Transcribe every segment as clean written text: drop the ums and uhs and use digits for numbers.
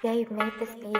Dave made this beat.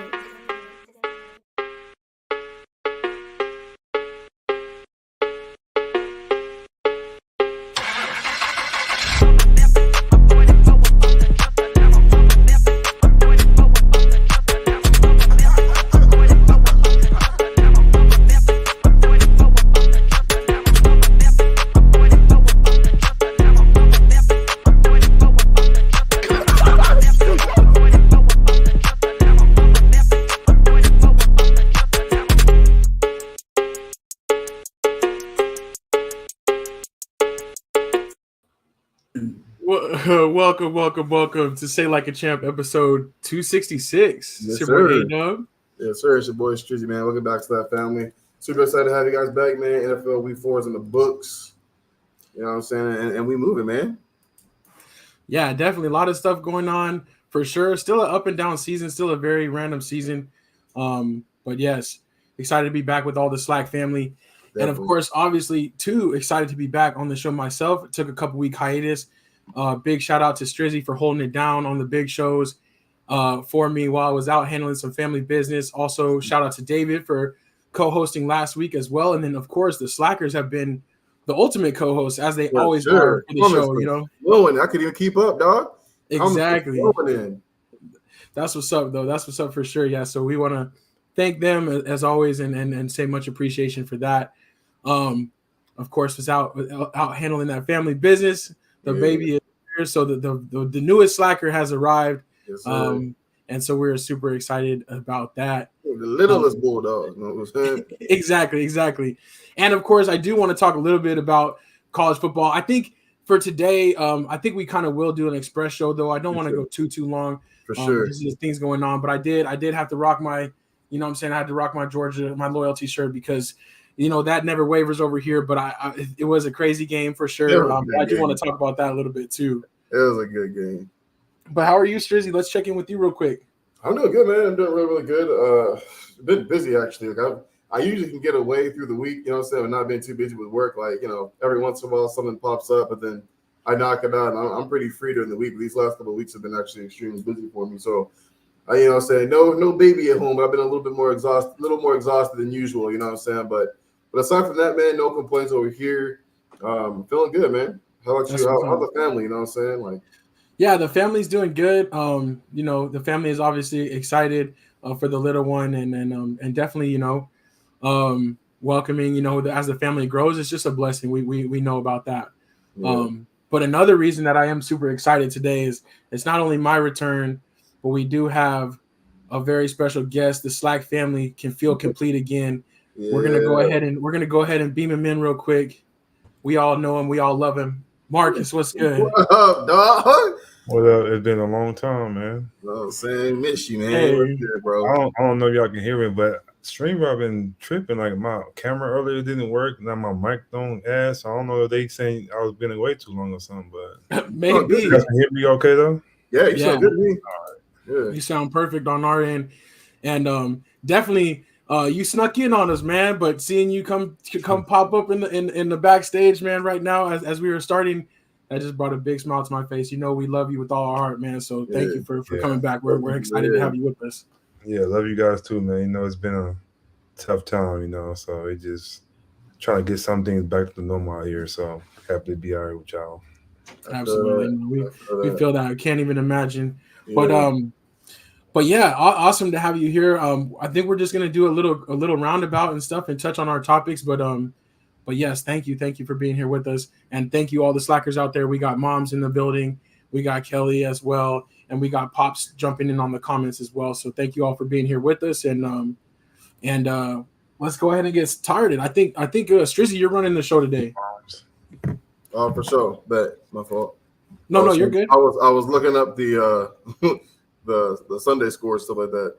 Welcome to Say Like a Champ, episode 266. Yes, It's your boy sir. A-Dub. Yes, sir. It's your boy Strizzy, man. Welcome back to that family. Super excited to have you guys back, man. NFL Week 4 is in the books. You know what I'm saying? And we moving, man. Yeah, definitely. A lot of stuff going on for sure. Still an up and down season, still a very random season. But yes, excited to be back with all the Slack family. Definitely. And of course, obviously, too excited to be back on the show myself. It took a couple week hiatus. Big shout out to Strizzy for holding it down on the big shows for me while I was out handling some family business. Also, shout out to David for co-hosting last week as well. And then, of course, the Slackers have been the ultimate co-hosts as they always are for the show, you know. Blowing. I couldn't even keep up, dog. Exactly. That's what's up, though. That's what's up for sure. Yeah. So we want to thank them as always and say much appreciation for that. Of course, was out handling that family business. The baby is here, so the newest Slacker has arrived. Yes, and so we're super excited about that. The littlest bulldog. You know what I'm saying? Exactly. And of course, I do want to talk a little bit about college football. I think for today, I think we kind of will do an express show, though. I don't want to go too long. For sure. There's things going on, but I did have to rock my, you know what I'm saying? I had to rock my Georgia, my loyalty shirt because you know, that never wavers over here, but it was a crazy game for sure. I do want to talk about that a little bit too. It was a good game. But how are you, Strizzy? Let's check in with you real quick. I'm doing good, man. I'm doing really good. A bit busy, actually. Like I usually can get away through the week, you know what I'm saying, not being too busy with work. Like, you know, every once in a while something pops up, but then I knock it out. And I'm pretty free during the week. These last couple of weeks have been actually extremely busy for me. So, you know what I'm saying, no baby at home, but I've been a little more exhausted than usual, you know what I'm saying? But aside from that, man, no complaints over here. Feeling good, man. How about you? How's the family? You know what I'm saying? Like, yeah, the family's doing good. You know, the family is obviously excited for the little one, and definitely, you know, welcoming. You know, as the family grows, it's just a blessing. We know about that. Yeah. But another reason that I am super excited today is it's not only my return, but we do have a very special guest. The Slack family can feel complete again. Yeah. We're gonna go ahead and beam him in real quick. We all know him. We all love him. Marcus, what's good? What up, dog? What up? It's been a long time, man. Oh, saying miss you, man. Hey. What's good, bro? I don't know if y'all can hear me, but streamer I've been tripping. Like my camera earlier didn't work. Now my mic don't ask. I don't know if they saying I was been away too long or something, but maybe. You guys can hear me okay though? Yeah, you sound good to me. Yeah. You sound perfect on our end, and definitely. You snuck in on us, man. But seeing you come pop up in the backstage, man, right now as we were starting, that just brought a big smile to my face. You know, we love you with all our heart, man. So thank you for coming back. We're excited to have you with us. Yeah, love you guys too, man. You know, it's been a tough time, you know. So it just trying to get some things back to normal out here. So happy to be out here with y'all. Absolutely, we feel that. I can't even imagine, But yeah, awesome to have you here. I think we're just gonna do a little roundabout and stuff and touch on our topics. But yes, thank you for being here with us, and thank you all the Slackers out there. We got moms in the building, we got Kelly as well, and we got Pops jumping in on the comments as well. So thank you all for being here with us, and let's go ahead and get started. I think Strizzy, you're running the show today. For sure, but my fault. No, you're good. I was looking up the. The Sunday score, stuff like that.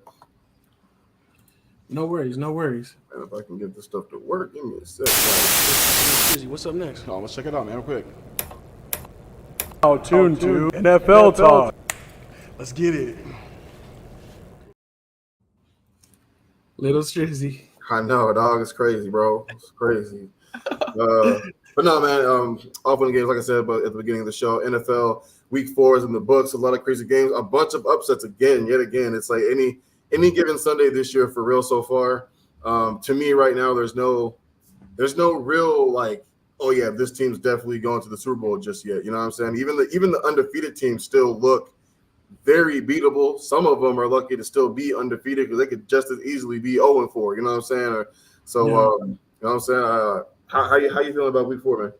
No worries. And if I can get this stuff to work, give me a sec. What's up next? Oh, let's check it out, man, real quick. Tune to NFL Talk. Let's get it. Little Strizzy. I know, dog. It's crazy, bro. It's crazy. But no, man. Off on the games, like I said, but at the beginning of the show, NFL week 4 is in the books. A lot of crazy games, a bunch of upsets yet again. It's like any given Sunday this year for real so far. To me, right now, there's no real like, oh yeah, this team's definitely going to the Super Bowl just yet. You know what I'm saying? Even the undefeated teams still look very beatable. Some of them are lucky to still be undefeated because they could just as easily be 0-4. You know what I'm saying? You know what I'm saying? How you feeling about week 4, man?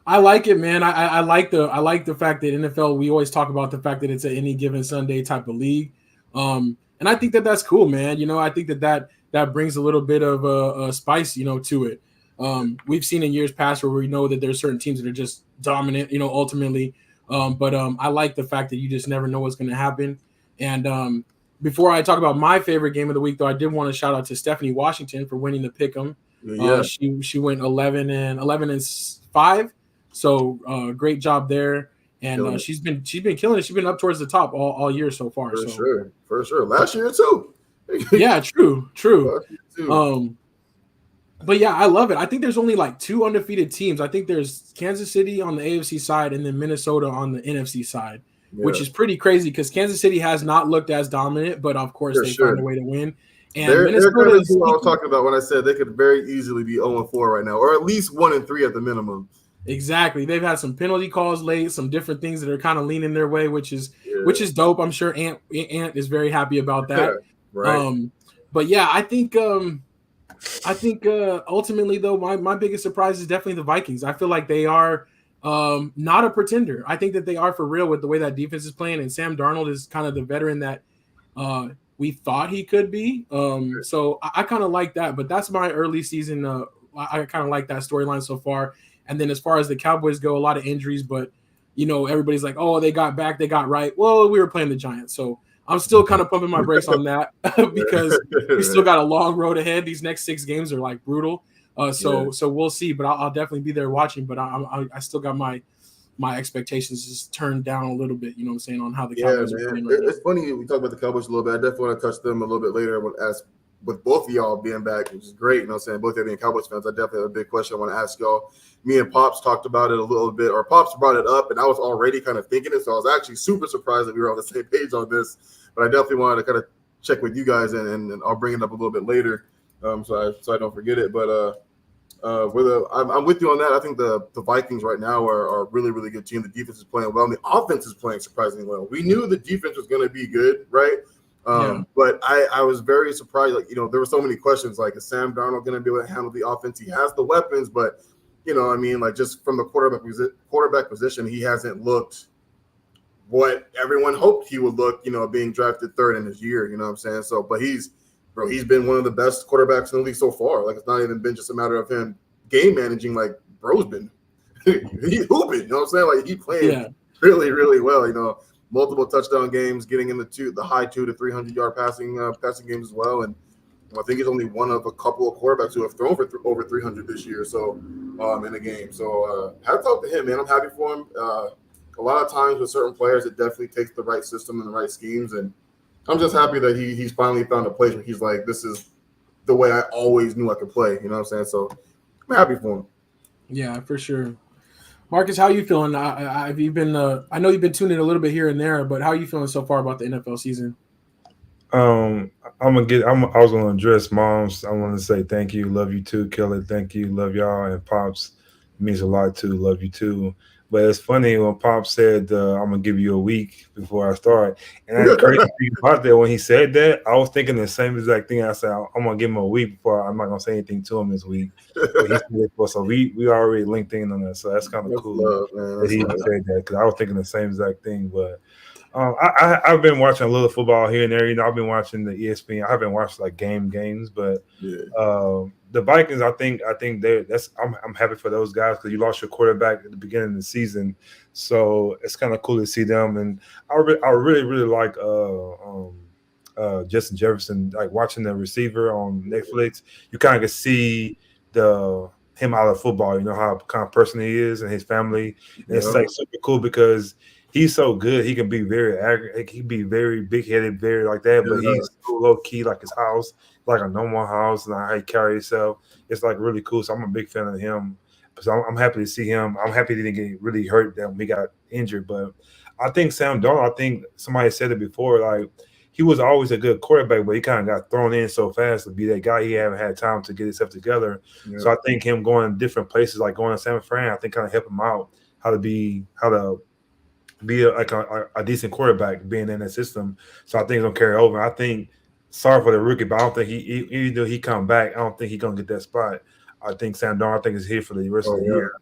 I like it, man. I like the fact that NFL, we always talk about the fact that it's any given Sunday type of league. And I think that that's cool, man. You know, I think that brings a little bit of a spice, you know, to it. We've seen in years past where we know that there's certain teams that are just dominant, you know, ultimately. But I like the fact that you just never know what's going to happen. And before I talk about my favorite game of the week, though, I did want to shout out to Stephanie Washington for winning the Pick'em. Yeah. She went 11-5. So great job there. And she's been killing it. She's been up towards the top all year so far. For sure. Last year too. Yeah, true. But yeah, I love it. I think there's only like 2 undefeated teams. I think there's Kansas City on the AFC side and then Minnesota on the NFC side, which is pretty crazy because Kansas City has not looked as dominant, but of course they find a way to win. And they're kind of who I was talking about when I said they could very easily be 0-4 right now, or at least 1-3 at the minimum. Exactly. They've had some penalty calls late, some different things that are kind of leaning their way, which is dope. I'm sure Ant is very happy about that. Right. But yeah, I think ultimately though, my biggest surprise is definitely the Vikings. I feel like they are not a pretender. I think that they are for real with the way that defense is playing, and Sam Darnold is kind of the veteran that we thought he could be. So I kind of like that, but that's my early season. I kind of like that storyline so far. And then as far as the Cowboys go, a lot of injuries, but you know, everybody's like, oh, they got back, they got right. Well, we were playing the Giants. So I'm still kind of pumping my brakes on that because we still got a long road ahead. These next 6 games are like brutal. So we'll see, but I'll definitely be there watching, but I still got my expectations just turned down a little bit, you know what I'm saying, on how the Cowboys are playing. It's funny we talk about the Cowboys a little bit. I definitely want to touch them a little bit later. I want to ask, with both of y'all being back, which is great, you know what I'm saying, both of you being Cowboys fans, I definitely have a big question I want to ask y'all. Me and Pops talked about it a little bit, or Pops brought it up, and I was already kind of thinking it, so I was actually super surprised that we were on the same page on this, but I definitely wanted to kind of check with you guys, and I'll bring it up a little bit later, so I don't forget it, but I'm with you on that. I think the Vikings right now are a really, really good team. The defense is playing well, and the offense is playing surprisingly well. We knew the defense was going to be good, right? But I was very surprised. Like, you know, there were so many questions. Like, is Sam Darnold going to be able to handle the offense? He has the weapons, but you know, I mean, like just from the quarterback position, he hasn't looked what everyone hoped he would look. You know, being drafted 3rd in his year. You know what I'm saying? So, but he's been one of the best quarterbacks in the league so far. Like, it's not even been just a matter of him game managing. Like, bro's been he's hooping. You know what I'm saying? Like, he playing really, really well. You know, multiple touchdown games, getting in the high 200 to 300 yard passing games as well. And I think he's only one of a couple of quarterbacks who have thrown for over 300 this year. So in a game. So hats off to him, man. I'm happy for him. A lot of times with certain players, it definitely takes the right system and the right schemes. And I'm just happy that he's finally found a place where he's like, this is the way I always knew I could play. You know what I'm saying? So I'm happy for him. Yeah, for sure. Marcus, how are you feeling? Have you been? I know you've been tuning a little bit here and there, but how are you feeling so far about the NFL season? I was gonna address moms. I want to say thank you, love you too, Kelly. Thank you, love y'all, and Pops means a lot too, love you too. But it's funny when Pops said I'm gonna give you a week before I start, and that's crazy about that. When he said that, I was thinking the same exact thing. I said I'm gonna give him a week before. I'm not gonna say anything to him this week. But he said it for, so we already linked in on that, so that's kind of cool that he said that because I was thinking the same exact thing, but. I've been watching a little football here and there. You know, I've been watching the ESPN. I haven't watched like games, but the Vikings. I think I'm happy for those guys because you lost your quarterback at the beginning of the season, so it's kind of cool to see them. And I really like Justin Jefferson. Like watching the receiver on Netflix, you kind of can see him out of football. You know how kind of person he is and his family. And it's like super cool because. He's so good. He can be very arrogant. He can be very big-headed, very like that. But he's so low-key, like his house, like a normal house, and how he carry himself. It's like really cool. So I'm a big fan of him. So I'm happy to see him. I'm happy he didn't get really hurt that we got injured. But I think Sam Darnold, I think somebody said it before, like he was always a good quarterback, but he kind of got thrown in so fast to be that guy. He haven't had time to get himself together. Yeah. So I think him going to different places, like going to San Fran, I think kind of help him out how to be a decent quarterback being in that system. So I think it's gonna carry over. I think sorry for the rookie, but I don't think even though he come back, I don't think he's gonna get that spot. I think Sam Darnold, I think is here for the rest of the year.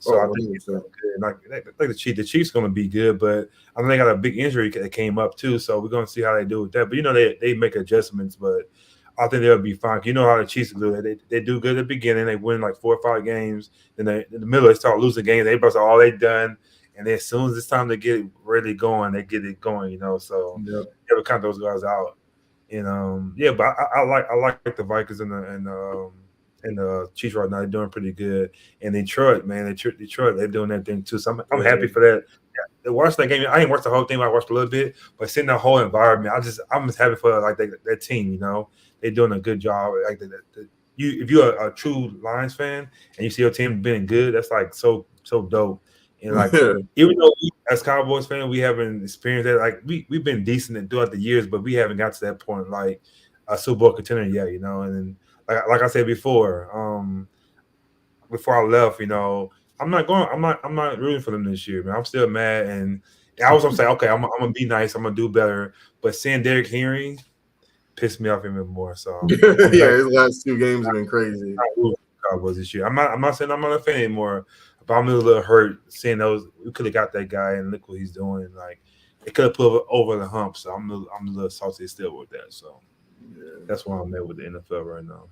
So I think he's good. Like the Chiefs gonna be good, but I think they got a big injury that came up too. So we're gonna see how they do with that. But they make adjustments, but I think they'll be fine. You know how the Chiefs do. They do good at the beginning. They win like 4 or 5 games. Then in the middle they start losing games. Everybody's like, they done. And then as soon as it's time to get it really going, they get it going. So you ever count those guys out. And but I like the Vikings and the Chiefs right now. They're doing pretty good. And Detroit, man, Detroit, they're doing that thing too. So I'm happy for that. To watch that game, I ain't watched the whole thing, but I watched a little bit. But seeing the whole environment, I'm just happy for like that team. They're doing a good job. Like if you're a true Lions fan and you see your team being good, that's like so dope. And like even though as Cowboys fans we haven't experienced that, like we've been decent throughout the years, but we haven't got to that point like a Super Bowl contender yet. And then like I said before I left, I'm not rooting for them this year, man. I'm still mad, and I was gonna say, okay, I'm gonna be nice, I'm gonna do better, but seeing Derrick Henry pissed me off even more. So his last 2 games have been crazy. Cowboys this year. I'm not saying I'm not a fan anymore, but I'm a little hurt seeing those. We could have got that guy and look what he's doing. Like it could have put over the hump. So I'm a little salty still with that. So that's why I'm at with the NFL right now.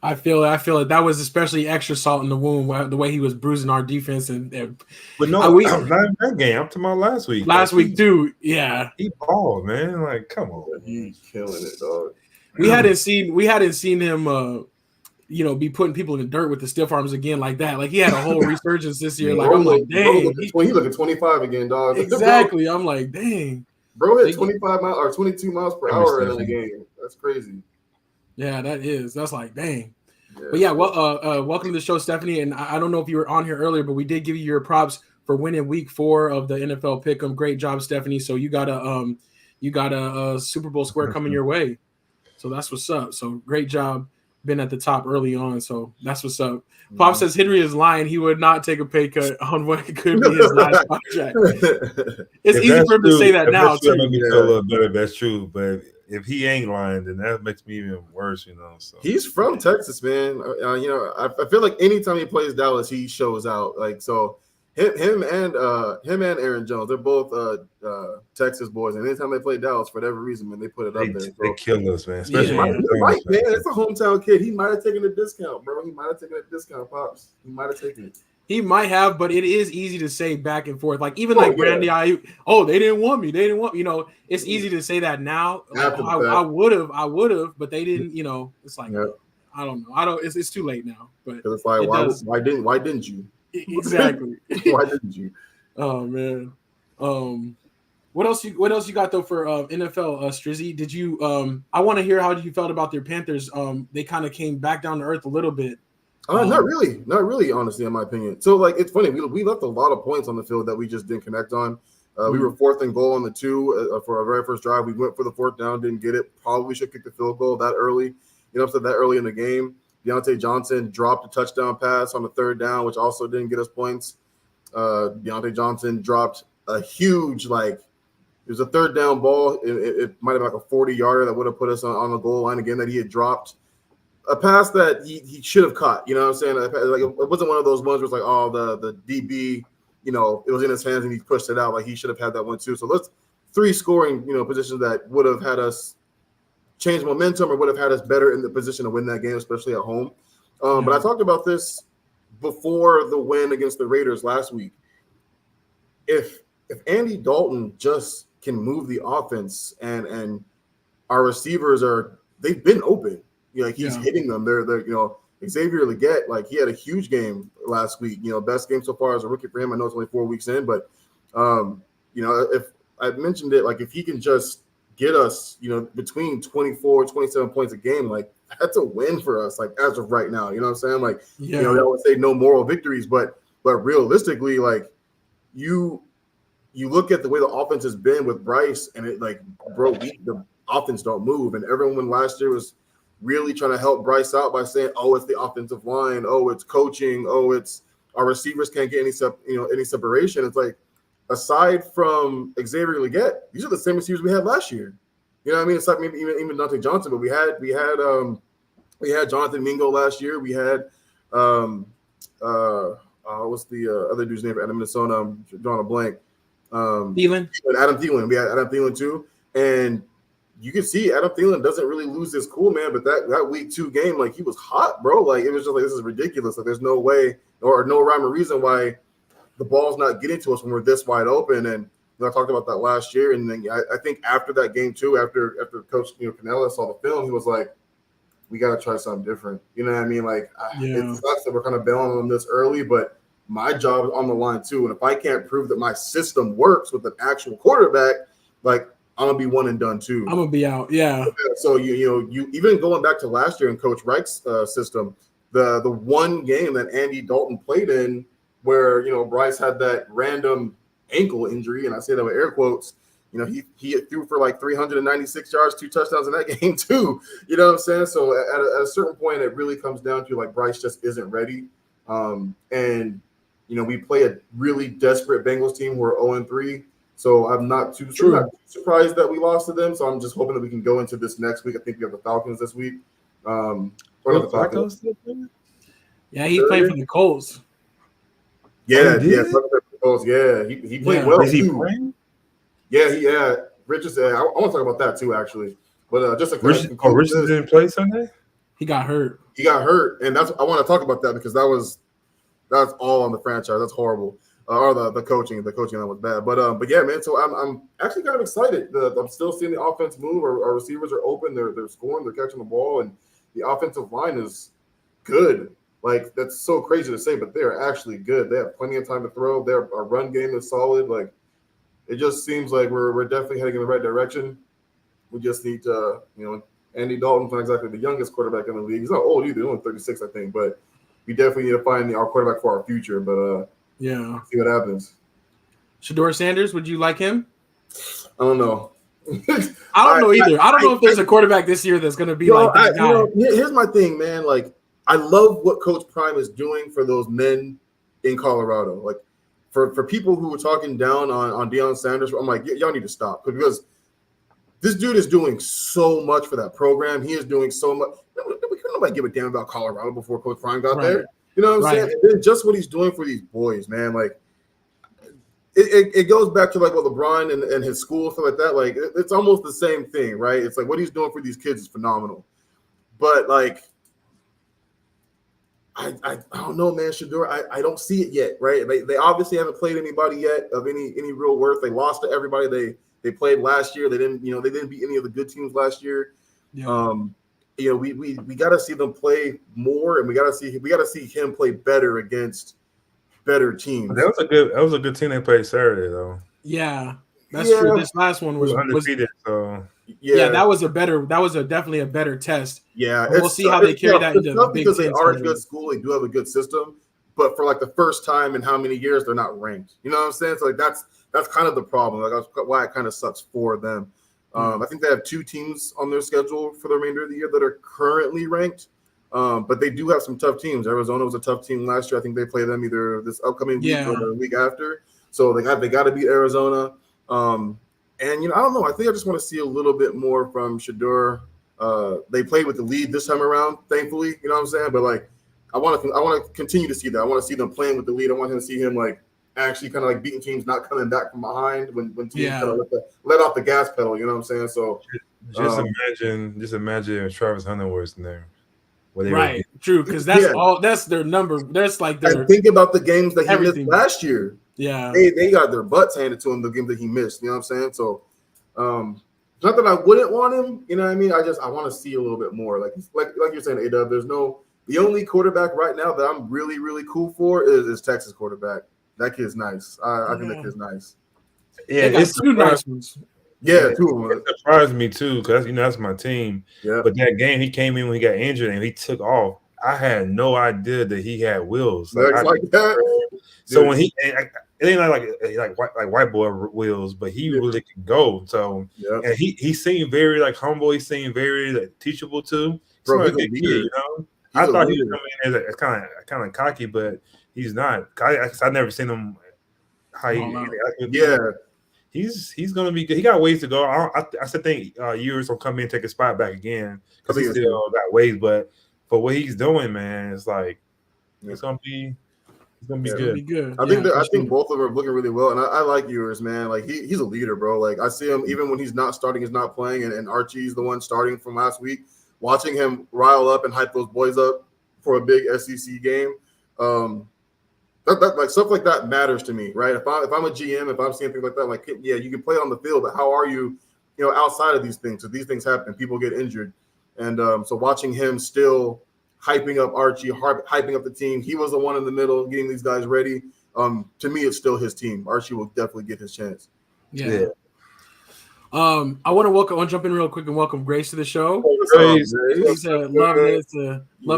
I feel like that was especially extra salt in the wound the way he was bruising our defense but no, not in that game. I'm talking about last week. Last week too, yeah. He balled, man. Like, come on, he's killing it, dog. We hadn't seen him, be putting people in the dirt with the stiff arms again like that. Like he had a whole resurgence this year. Like I'm like, dang, he look at 25 again, dog. Exactly. I'm like, dang, bro hit 25 miles or 22 miles per hour in the game. That's crazy. Yeah, that's like, dang. Yeah. But yeah, well, welcome to the show, Stephanie. And I don't know if you were on here earlier, but we did give you your props for winning week 4 of the NFL Pick'em. Great job, Stephanie. So you got a Super Bowl square coming your way. So that's what's up. So great job. Been at the top early on, so that's what's up. Pop says Henry is lying. He would not take a pay cut on what could be his last contract. It's easy for him to say that now, too. A little better, that's true. But if he ain't lying, then that makes me even worse, So he's from Texas, man. I feel like anytime he plays Dallas, he shows out. Like so. Him and Aaron Jones, they're both Texas boys, and anytime they play Dallas, for whatever reason, man, they put it up there. They kill us, man. Especially right, man. It's a hometown kid. He might have taken a discount, bro. He might have taken a discount, Pops. He might have taken it. He might have, but it is easy to say back and forth. Like even Brandy Ayuk, they didn't want me. They didn't want It's easy to say that now. Like, I would have, but they didn't. It's like I don't know. It's too late now. But it's like why didn't you? Exactly. Why didn't you? Oh man. What else you got though for NFL, Strizzy? Did you I want to hear how you felt about their Panthers. They kind of came back down to earth a little bit. Not really, honestly, in my opinion. So like it's funny, we left a lot of points on the field that we just didn't connect on. We were 4th and goal on the 2 for our very first drive. We went for the 4th down, didn't get it. Probably should kick the field goal that early. So that early in the game. Deontay Johnson dropped a touchdown pass on the 3rd down, which also didn't get us points. Deontay Johnson dropped a huge, it was a 3rd down ball. It might have been like a 40-yarder that would have put us on the goal line again that he had dropped. A pass that he should have caught, you know what I'm saying? Like it wasn't one of those ones where it's like, the DB, it was in his hands and he pushed it out. Like he should have had that one too. So let's 3 scoring, positions that would have had us change momentum or would have had us better in the position to win that game, especially at home. But I talked about this before the win against the Raiders last week. If Andy Dalton just can move the offense and our receivers they've been open. He's hitting them. They're Xavier Legette, he had a huge game last week. Best game so far as a rookie for him. I know it's only 4 weeks in, but if I mentioned it, if he can just get us, between 24, 27 points a game, like that's a win for us, like as of right now. You know what I'm saying? Like, Yeah. they always say no moral victories, but realistically, like you look at the way the offense has been with Bryce, and it like, bro, the offense don't move. And everyone last year was really trying to help Bryce out by saying, oh, it's the offensive line, oh, it's coaching, oh, it's our receivers can't get any separation. It's like, aside from Xavier Legette, these are the same receivers we had last year. You know what I mean? It's like maybe even Dante Johnson, but we had Jonathan Mingo last year. We had what's the other dude's name out of Minnesota? I'm drawing a blank. Thielen. Adam Thielen. We had Adam Thielen too, and you can see Adam Thielen doesn't really lose his cool, man. But that week 2 game, like he was hot, bro. Like it was just like, this is ridiculous. Like there's no way or no rhyme or reason why the ball's not getting to us when we're this wide open. And I talked about that last year, and then I think after that game too, after Coach Canella saw the film, he was like, we got to try something different. You know what I mean? Like it sucks that we're kind of bailing on this early, but my job is on the line too. And if I can't prove that my system works with an actual quarterback, like I'm gonna be one and done too. I'm gonna be out. Yeah. So you even going back to last year in Coach Reich's system, the one game that Andy Dalton played in, where Bryce had that random ankle injury, and I say that with air quotes. He threw for like 396 yards, 2 touchdowns in that game too. You know what I'm saying? So at a certain point, it really comes down to like Bryce just isn't ready. And we play a really desperate Bengals team who are 0-3. So I'm not too surprised that we lost to them. So I'm just hoping that we can go into this next week. I think we have the Falcons this week. Or the Falcons. Yeah, he's playing for the Colts. Yeah, he played well too. Yeah, Richardson. I want to talk about that too, actually. But just Richardson didn't play Sunday. He got hurt. And I want to talk about that because that's all on the franchise. That's horrible. Or the coaching that was bad. But yeah, man. So I'm actually kind of excited. I'm still seeing the offense move. Our receivers are open. They're scoring. They're catching the ball, and the offensive line is good. Like that's so crazy to say, but they're actually good. They have plenty of time to throw. Our run game is solid. Like it just seems like we're definitely heading in the right direction. We just need to, Andy Dalton's not exactly the youngest quarterback in the league. He's not old either. He's only 36, I think. But we definitely need to find our quarterback for our future. But see what happens. Shedeur Sanders, would you like him? I don't know. I don't know either. I don't know if there's a quarterback this year that's going to be like this guy. Here's my thing, man. Like, I love what Coach Prime is doing for those men in Colorado. Like, for people who were talking down on Deion Sanders, I'm like, y'all need to stop because this dude is doing so much for that program. He is doing so much. Nobody give a damn about Colorado before Coach Prime got there. You know what I'm saying? And then just what he's doing for these boys, man. Like, it goes back to like what LeBron and his school, stuff like that. Like, it's almost the same thing, right? It's like what he's doing for these kids is phenomenal. But like, I don't know, man. Shedeur, I don't see it yet, right? They obviously haven't played anybody yet of any real worth. They lost to everybody they played last year. They didn't beat any of the good teams last year. Yeah. We got to see them play more, and we got to see him play better against better teams. That was a good team they played Saturday though. Yeah, that's true. This last one was undefeated. So that was definitely a better test. Yeah, we'll see how they carry that into the Big because Ten. They are a good school. They do have a good system, but for like the first time in how many years they're not ranked. You know what I'm saying? So like that's kind of the problem. Like that's why it kind of sucks for them. I think they have 2 teams on their schedule for the remainder of the year that are currently ranked. But they do have some tough teams. Arizona was a tough team last year. I think they play them either this upcoming week or the week after. So they got to beat Arizona. And I don't know. I think I just want to see a little bit more from Shedeur. They played with the lead this time around, thankfully. You know what I'm saying? But like, I want to continue to see that. I want to see them playing with the lead. I want him to see him like actually kind of like beating teams, not coming back from behind when teams kind of let off the gas pedal. You know what I'm saying? So just imagine if Travis Hunter was in there. Right, true, because that's their number. That's like their. And think about the games that he missed last year. Yeah, they got their butts handed to him the games that he missed. You know what I'm saying? So, not that I wouldn't want him. You know what I mean? I want to see a little bit more. Like you're saying, A-Dub. The only quarterback right now that I'm really really cool for is Texas quarterback. That kid's nice. I think that kid's nice. Yeah, it's 2 nice ones. Yeah, two of It them. surprised me too, because that's my team. Yeah. But that game, he came in when he got injured and he took off. I had no idea that he had wheels. Legs like that. So Dude. when it ain't like white boy wheels, but he really can go. So and he seemed very like humble. He seemed very like, teachable too. Bro, He's a good kid, you know. I thought he was coming in as kind of cocky, but he's not. I never seen him. How he's gonna be good. He got ways to go. I still think Ewers will come in and take his spot back again because he still got ways. But for what he's doing, man, it's like it's gonna be good. I think both of them are looking really well, and I like Ewers, man. Like he's a leader, bro. Like I see him even when he's not starting, he's not playing, and Archie's the one starting from last week. Watching him rile up and hype those boys up for a big SEC game. That like stuff like that matters to me, right? If I'm a GM, if I'm seeing things like that, like yeah, you can play on the field, but how are you, outside of these things? So these things happen, people get injured, and so watching him still hyping up Archie, hyping up the team, he was the one in the middle getting these guys ready. To me, it's still his team. Archie will definitely get his chance. Yeah. I want to jump in real quick and welcome Grace to the show. Grace. Love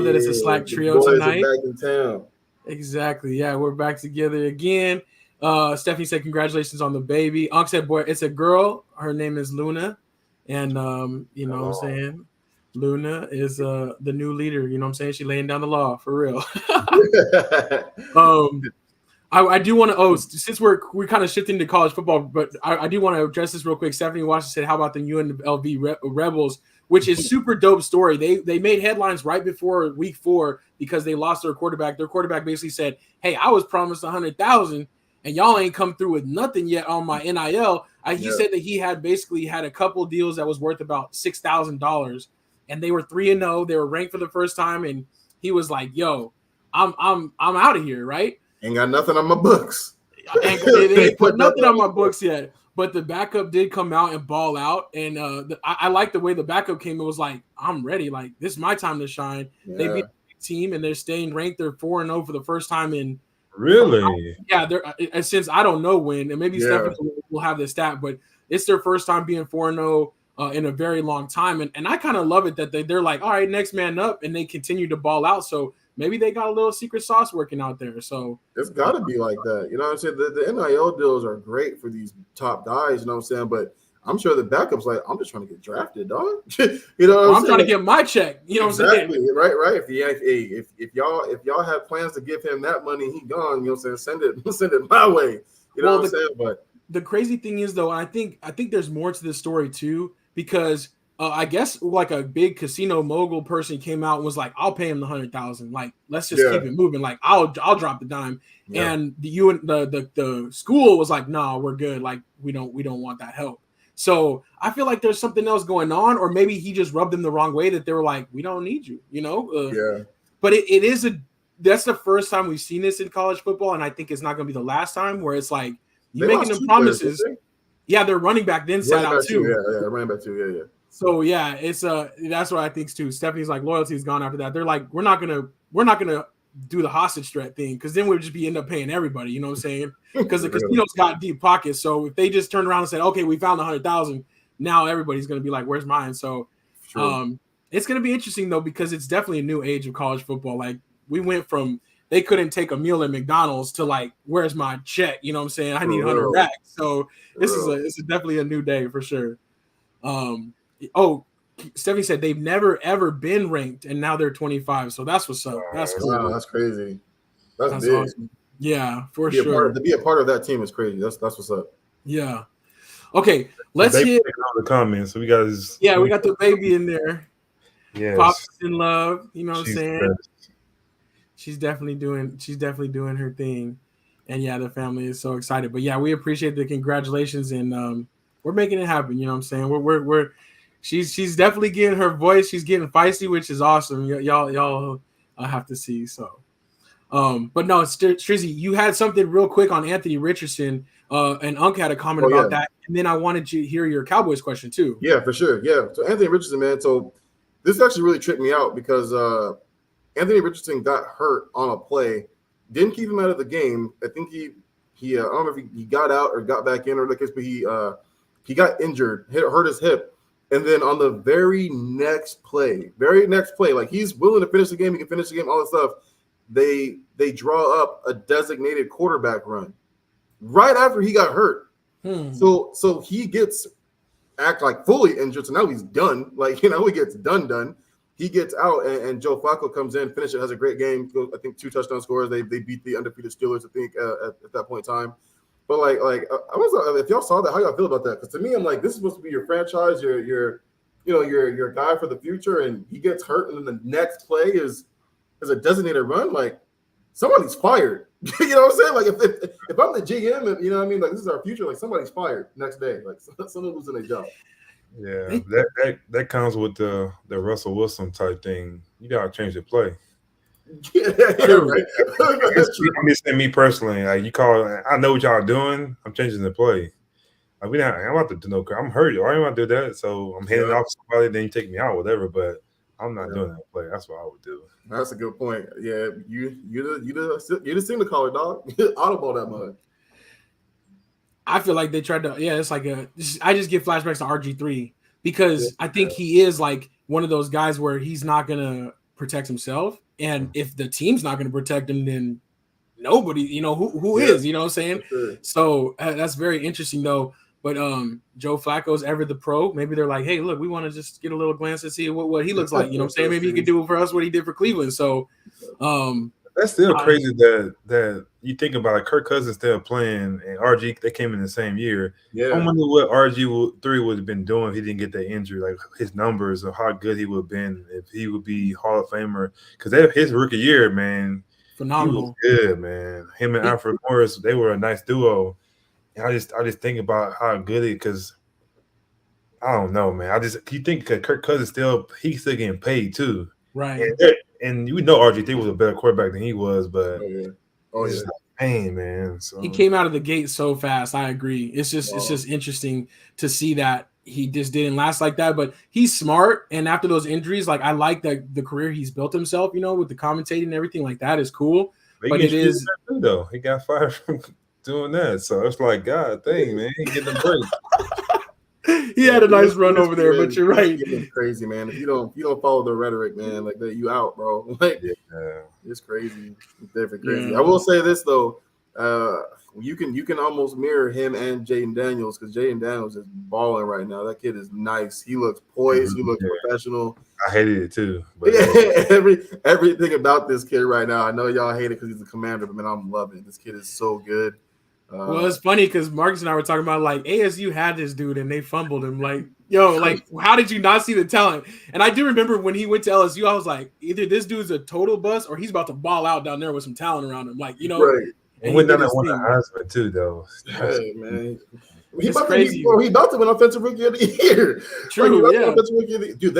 that it's a Slack trio tonight. Back in town. Exactly. Yeah, we're back together again. Stephanie said, congratulations on the baby. Unc said, boy, it's a girl. Her name is Luna. And, you know what I'm saying? Luna is the new leader. You know what I'm saying? She's laying down the law for real. I do want to, since we're kind of shifting to college football, but I do want to address this real quick. Stephanie Washington said, how about the UNLV Rebels, which is super dope story. They made headlines right before week 4 because they lost their quarterback. Their quarterback basically said, hey, I was promised 100,000 and y'all ain't come through with nothing yet on my NIL. He said that he had basically had a couple deals that was worth about $6,000 and they were 3-0. They were ranked for the first time. And he was like, yo, I'm out of here. Right. Ain't got nothing on my books. And they ain't put nothing on my books yet. But the backup did come out and ball out. And I like the way the backup came. It was like, I'm ready. Like, this is my time to shine. Yeah. They beat the team, and they're staying ranked. They're 4-0 for the first time in – Really? Yeah. Since I don't know when. And maybe Stephanie will have this stat. But it's their first time being 4-0 in a very long time. And I kind of love it that they're like, all right, next man up. And they continue to ball out. So – maybe they got a little secret sauce working out there. So it's got to be like that. You know what I'm saying? The NIL deals are great for these top guys, you know what I'm saying? But I'm sure the backup's like, I'm just trying to get drafted, dog. You know what I'm trying to get my check. You know what I'm saying? Right. If y'all have plans to give him that money, he gone, you know what I'm saying? Send it my way. You know what I'm saying? But the crazy thing is though, I think there's more to this story too, because I guess like a big casino mogul person came out and was like, I'll pay him the 100,000. Like, let's just keep it moving. Like, I'll drop the dime. Yeah. And the school was like, no, we're good. Like, we don't want that help. So I feel like there's something else going on, or maybe he just rubbed them the wrong way that they were like, we don't need you, you know? But that's the first time we've seen this in college football. And I think it's not going to be the last time where it's like, you making them promises. Yeah, their running back then sat out too. Yeah, running back too. Yeah. So yeah, it's that's what I think too. Stephanie's like loyalty is gone after that. They're like, we're not gonna do the hostage threat thing because then we'd just end up paying everybody. You know what I'm saying? Because the casinos got deep pockets. So if they just turned around and said, okay, we found 100,000, now everybody's gonna be like, where's mine? So it's gonna be interesting though because it's definitely a new age of college football. Like we went from they couldn't take a meal at McDonald's to like, where's my check? You know what I'm saying? I need 100 racks. So it's definitely a new day for sure. Stephanie said they've never ever been ranked, and now they're 25. So that's what's up. That's cool. Wow, that's crazy. That's big. Awesome. Yeah, for sure. To be a part of that team is crazy. That's what's up. Yeah. Okay, let's hit all the comments. So we got we got the baby in there. Yes. Pops in love. You know what I'm saying? She's definitely doing her thing, and yeah, the family is so excited. But yeah, we appreciate the congratulations, and we're making it happen. You know what I'm saying? We're She's definitely getting her voice. She's getting feisty, which is awesome. Y'all have to see. So, but no, Strizzy, you had something real quick on Anthony Richardson, and Unc had a comment about that, and then I wanted to hear your Cowboys question too. Yeah, for sure. Yeah, so Anthony Richardson, man. So this actually really tripped me out because Anthony Richardson got hurt on a play, didn't keep him out of the game. I think he I don't know if he got out or got back in or the case, but He got injured, hurt his hip. And then on the very next play, like he's willing to finish the game, he can finish the game, all this stuff. They draw up a designated quarterback run right after he got hurt. So he gets like fully injured. So now he's done. Like, he gets done. He gets out, and Joe Flacco comes in, finishes, has a great game. I think 2 touchdown scores. They beat the undefeated Steelers, I think, at that point in time. But I was, if y'all saw that, how y'all feel about that? Because to me, I'm like, this is supposed to be your franchise, your guy for the future, and he gets hurt, and then the next play is a designated run. Like, somebody's fired. You know what I'm saying? Like, if I'm the GM, you know what I mean? Like, this is our future. Like, somebody's fired next day. Like, someone losing their job. Yeah, that comes with the Russell Wilson type thing. You gotta change the play. Yeah, right. I'm just saying, me personally, like, you call, I know what y'all doing. I'm changing the play. Like, I'm about to do no. I'm hurt. Why am I do that? So I'm handing off to somebody, then you take me out, whatever. But I'm not doing that play. That's what I would do. That's a good point. Yeah, you just seem to call it, dog. Audible that mud. I feel like they tried to. Yeah, it's like I just get flashbacks to RG3 because I think he is like one of those guys where he's not gonna protect himself, and if the team's not gonna protect him, then nobody, who is, you know what I'm saying? Sure. So that's very interesting though. But Joe Flacco's ever the pro. Maybe they're like, hey, look, we want to just get a little glance and see what he looks like. You know what I'm saying? Maybe he could do for us what he did for Cleveland. So that's still crazy that you think about it. Kirk Cousins still playing, and RG, they came in the same year. Yeah. I wonder what RG3 would have been doing if he didn't get that injury, like his numbers or how good he would have been if he would be Hall of Famer. Because his rookie year, man, phenomenal. He was good, man. Him and Alfred Morris, they were a nice duo. And I just think about how good because I don't know, man. You think Kirk Cousins he's still getting paid too, right? And you know RG3 was a better quarterback than he was, but it's pain, man. So he came out of the gate so fast. I agree. It's just interesting to see that he just didn't last like that. But he's smart, and after those injuries, like I like that the career he's built himself. With the commentating and everything like that is cool. But it is though. He got fired from doing that, so it's like, God dang, man, he getting a break. He had a nice run over there, but you're right. It's crazy, man. If you don't follow the rhetoric, man, like that, you out, bro. Like, it's crazy. It's definitely crazy. Yeah. I will say this though, you can almost mirror him and Jaden Daniels because Jaden Daniels is balling right now. That kid is nice. He looks poised. He looks professional. I hated it too. But everything about this kid right now. I know y'all hate it because he's a commander, but man, I'm loving it. This kid is so good. Well, it's funny because Marcus and I were talking about like ASU had this dude and they fumbled him. Like, like how did you not see the talent? And I do remember when he went to LSU, I was like, either this dude's a total bust or he's about to ball out down there with some talent around him. Like, right. And went down that one Heisman too, though. Hey, man. He's about to win Offensive Rookie of the Year. True, Dude,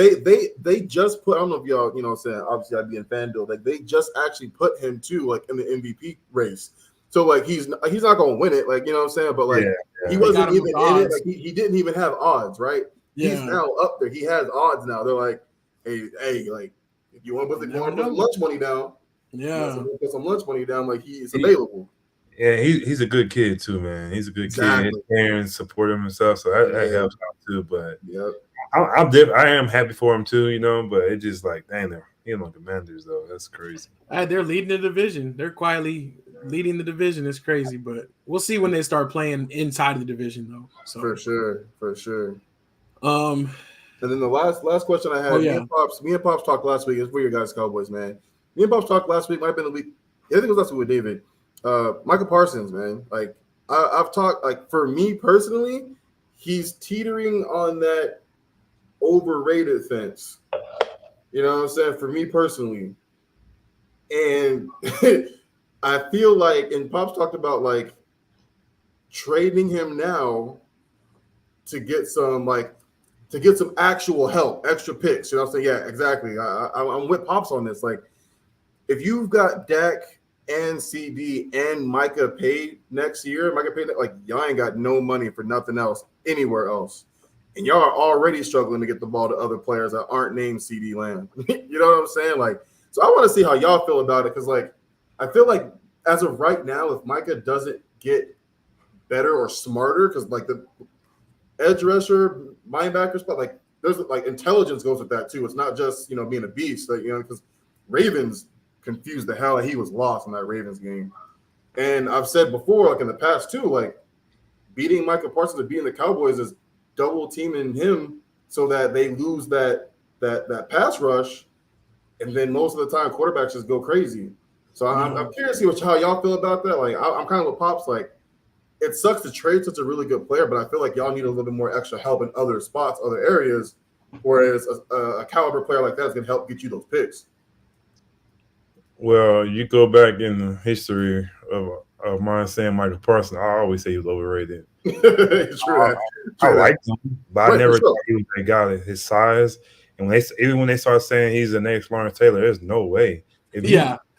they just put, I don't know if y'all, what I'm saying, obviously I'd be in FanDuel. Like, they just actually put him too, like, in the MVP race. So, like, he's not going to win it, like, you know what I'm saying? But, like, he wasn't even in it. Like, he didn't even have odds, right? Yeah. He's now up there. He has odds now. They're like, hey, like, if you want to put the lunch money down, put some lunch money down, like, he's available. Yeah, he's a good kid too, man. He's a good kid. His parents support him and stuff, so that helps out too. But I am happy for him too, But it's just like, dang, they're on Commanders though. That's crazy. They're leading the division. They're quietly leading the division. It's crazy, but we'll see when they start playing inside the division though. So for sure. And then the last question I had, me and Pops talked last week. It's for your guys, Cowboys, man. Me and Pops talked last week. Might have been the week. I think it was last week with David. Micah Parsons, man. Like I've talked, like for me personally, he's teetering on that overrated fence. You know what I'm saying? For me personally. And I feel like, and Pops talked about like trading him now to get some actual help, extra picks. You know what I'm saying? Yeah, exactly. I'm with Pops on this. Like, if you've got Dak and CD and Micah paid next year, like y'all ain't got no money for nothing else anywhere else. And y'all are already struggling to get the ball to other players that aren't named CD Lamb. You know what I'm saying? Like, so I want to see how y'all feel about it because, like, I feel like as of right now, if Micah doesn't get better or smarter, because like edge rusher, linebacker spot. Like there's like intelligence goes with that too. It's not just being a beast. Like because Ravens confused the hell. He was lost in that Ravens game. And I've said before, like in the past too, like beating Michael Parsons and beating the Cowboys is double teaming him so that they lose that pass rush, and then most of the time quarterbacks just go crazy. So I'm curious to see how y'all feel about that. Like I'm kind of with Pops. Like it sucks to trade such a really good player, but I feel like y'all need a little bit more extra help in other spots, other areas. Whereas a caliber player like that is going to help get you those picks. Well, you go back in the history of mine saying Michael Parsons, I always say he was overrated. True. I liked him, but I never for sure. thought he was that guy. His size, and even when they start saying he's the next Lawrence Taylor, there's no way. If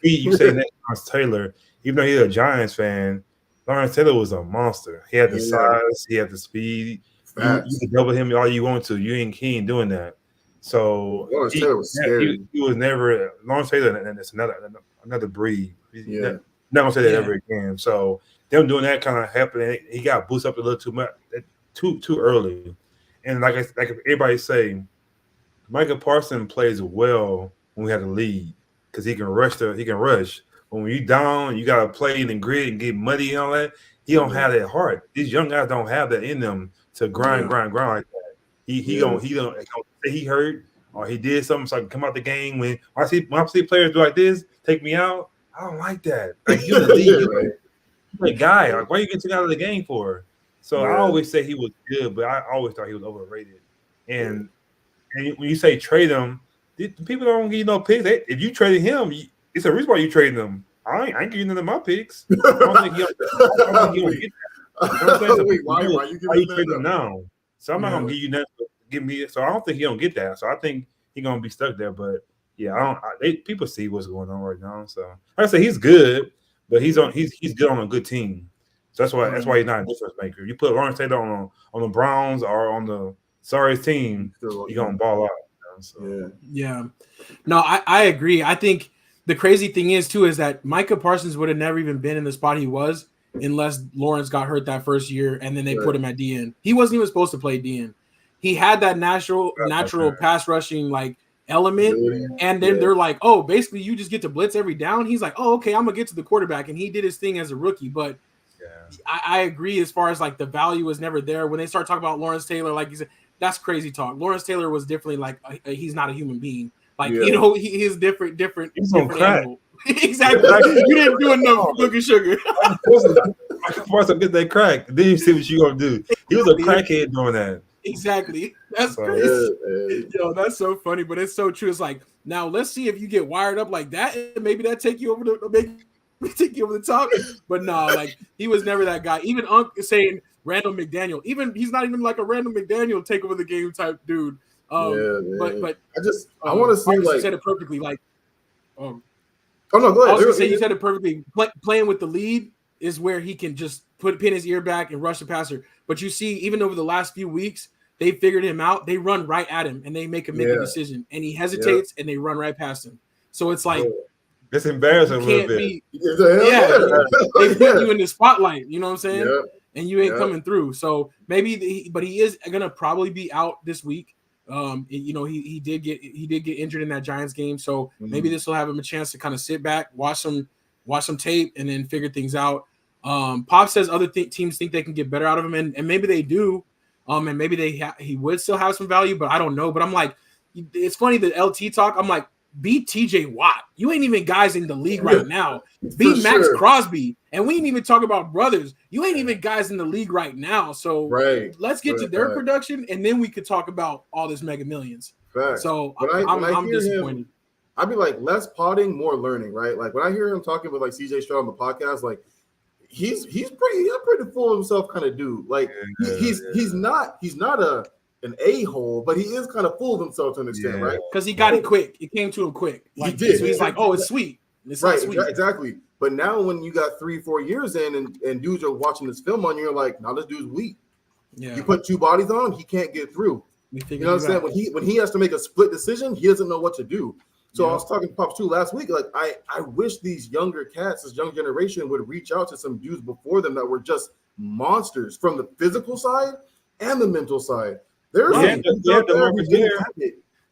you say next Lawrence Taylor, even though he's a Giants fan, Lawrence Taylor was a monster. He had the size, he had the speed. You can double him all you want to. He ain't doing that. So Lawrence Taylor was scary. He was never Lawrence Taylor, and it's another breed. Yeah. Not gonna say that ever again. So them doing that kind of happened. He got boosted up a little too much, too early. And like everybody say, Michael Parsons plays well when we have the lead because he can rush. But when you down, you gotta play in the grid and get muddy and all that. He don't have that heart. These young guys don't have that in them to grind like that. He don't say he hurt or he did something so I can come out the game. When I see players do like this, take me out. I don't like that. Like you're the league, you're a guy. Like why are you getting out of the game for? So I always say he was good, but I always thought he was overrated. And when you say trade him, people don't give you no picks. If you traded him, it's a reason why you trading him. I ain't giving none of my picks. I don't think he'll get that. Wait, why you trading him now? So I'm not gonna give you nothing. Give me. So I don't think he don't get that. So I think he's gonna be stuck there. But yeah, people see what's going on right now. So like I say he's good, but he's good on a good team. So that's why he's not a difference maker. You put Lawrence Taylor on the Browns or on the sorry team, you're gonna ball out. So. Yeah. No, I agree. I think the crazy thing is that Micah Parsons would have never even been in the spot he was unless Lawrence got hurt that first year and then they put him at DN. He wasn't even supposed to play DN. He had that natural pass rushing like element, and then they're like, oh, basically you just get to blitz every down. He's like, oh, okay, I'm gonna get to the quarterback, and he did his thing as a rookie. But I agree as far as like the value was never there. When they start talking about Lawrence Taylor, like you said, that's crazy talk. Lawrence Taylor was definitely like he's not a human being. Like he is different. He's different animal. Exactly. You didn't do enough cooking sugar. First, get that crack. Then you see what you gonna do. He was a crackhead doing that. Exactly. That's crazy. Yo, that's so funny, but it's so true. It's like now let's see if you get wired up like that, and maybe that take you over the top. But no, like he was never that guy. Even Unc is saying Randall McDaniel. Even he's not even like a Randall McDaniel take over the game type dude. But I want to see like said it perfectly. Like, oh no, go ahead. I was gonna say you said it perfectly. Playing with the lead is where he can just pin his ear back and rush the passer. But you see, even over the last few weeks, they figured him out. They run right at him and they make him make a decision, and he hesitates and they run right past him. So it's like it's embarrassing a little bit. They put you in the spotlight. You know what I'm saying? Yeah. And you ain't coming through. So maybe, but he is gonna probably be out this week. He did get injured in that Giants game, so maybe this will have him a chance to kind of sit back, watch some tape, and then figure things out. Pop says other teams think they can get better out of him, and maybe they do. And maybe he would still have some value, but I don't know. But I'm like, it's funny the LT talk. I'm like, beat TJ Watt. You ain't even guys in the league right now. Beat Max Crosby. And we ain't even talk about brothers. You ain't even guys in the league right now. So let's get to their production, and then we could talk about all this Mega Millions. So I'm disappointed. I'd be like, less potting, more learning, right? Like when I hear him talking with like CJ Stroud on the podcast, like he's pretty full of himself kind of dude. Like he's not an a-hole, but he is kind of full of himself to an extent, right? Because he got it quick. It came to him quick. Like, he did. So he's like, oh, it's sweet. It's right, sweet. Exactly. But now when you got 3-4 years in and dudes are watching this film on you, you're like, now this dude's weak. Yeah. You put two bodies on him, he can't get through. You know what I'm saying? When he has to make a split decision, he doesn't know what to do. So I was talking to Pops too last week. Like I wish these younger cats, this young generation would reach out to some dudes before them that were just monsters from the physical side, and the mental side. There's Right. DeMarcus Ware.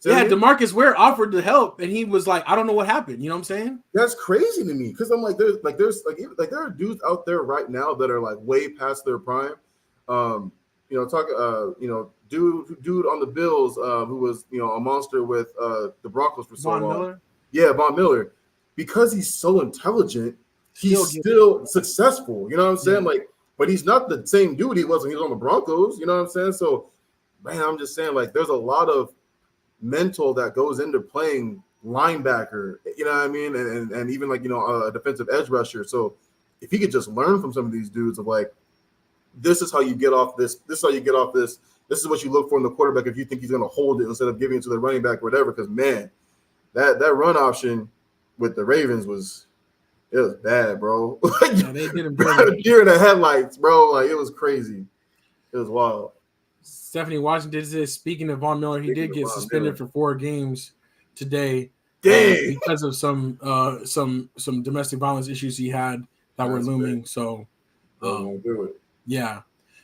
Yeah, DeMarcus Ware offered to help, and he was like, "I don't know what happened." You know what I'm saying? That's crazy to me because I'm like, there are dudes out there right now that are like way past their prime. Dude on the Bills who was a monster with the Broncos for so Von long. Miller. Yeah, Von Miller, because he's so intelligent, he's still successful. You know what I'm saying? Like, but he's not the same dude he was when he was on the Broncos. You know what I'm saying? So, man, I'm just saying, like, there's a lot of mental that goes into playing linebacker, you know what I mean, and even like a defensive edge rusher. So if he could just learn from some of these dudes of like, this is how you get off this, this is what you look for in the quarterback if you think he's going to hold it instead of giving it to the running back or whatever. Because man, that run option with the Ravens was bad, bro. Yeah, they did him deer in the headlights, bro. Like it was crazy. It was wild. Stephanie Washington says, speaking of Von Miller, he did get suspended for 4 games today because of some domestic violence issues he had that were looming. Great. So, yeah.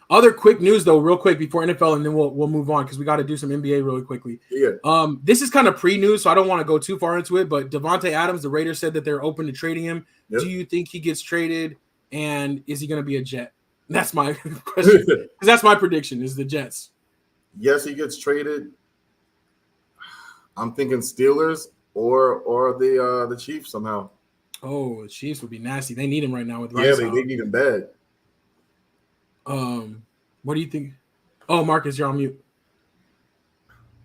Other quick news though, real quick before NFL, and then we'll move on because we got to do some NBA really quickly. Yeah. This is kind of pre-news, so I don't want to go too far into it. But Devontae Adams, the Raiders said that they're open to trading him. Yep. Do you think he gets traded, and is he going to be a Jet? That's my question. Because that's my prediction: is the Jets. Yes, he gets traded. I'm thinking Steelers or the Chiefs somehow. Oh, the Chiefs would be nasty. They need him right now with they need him bad. What do you think? Oh, Marcus, you're on mute.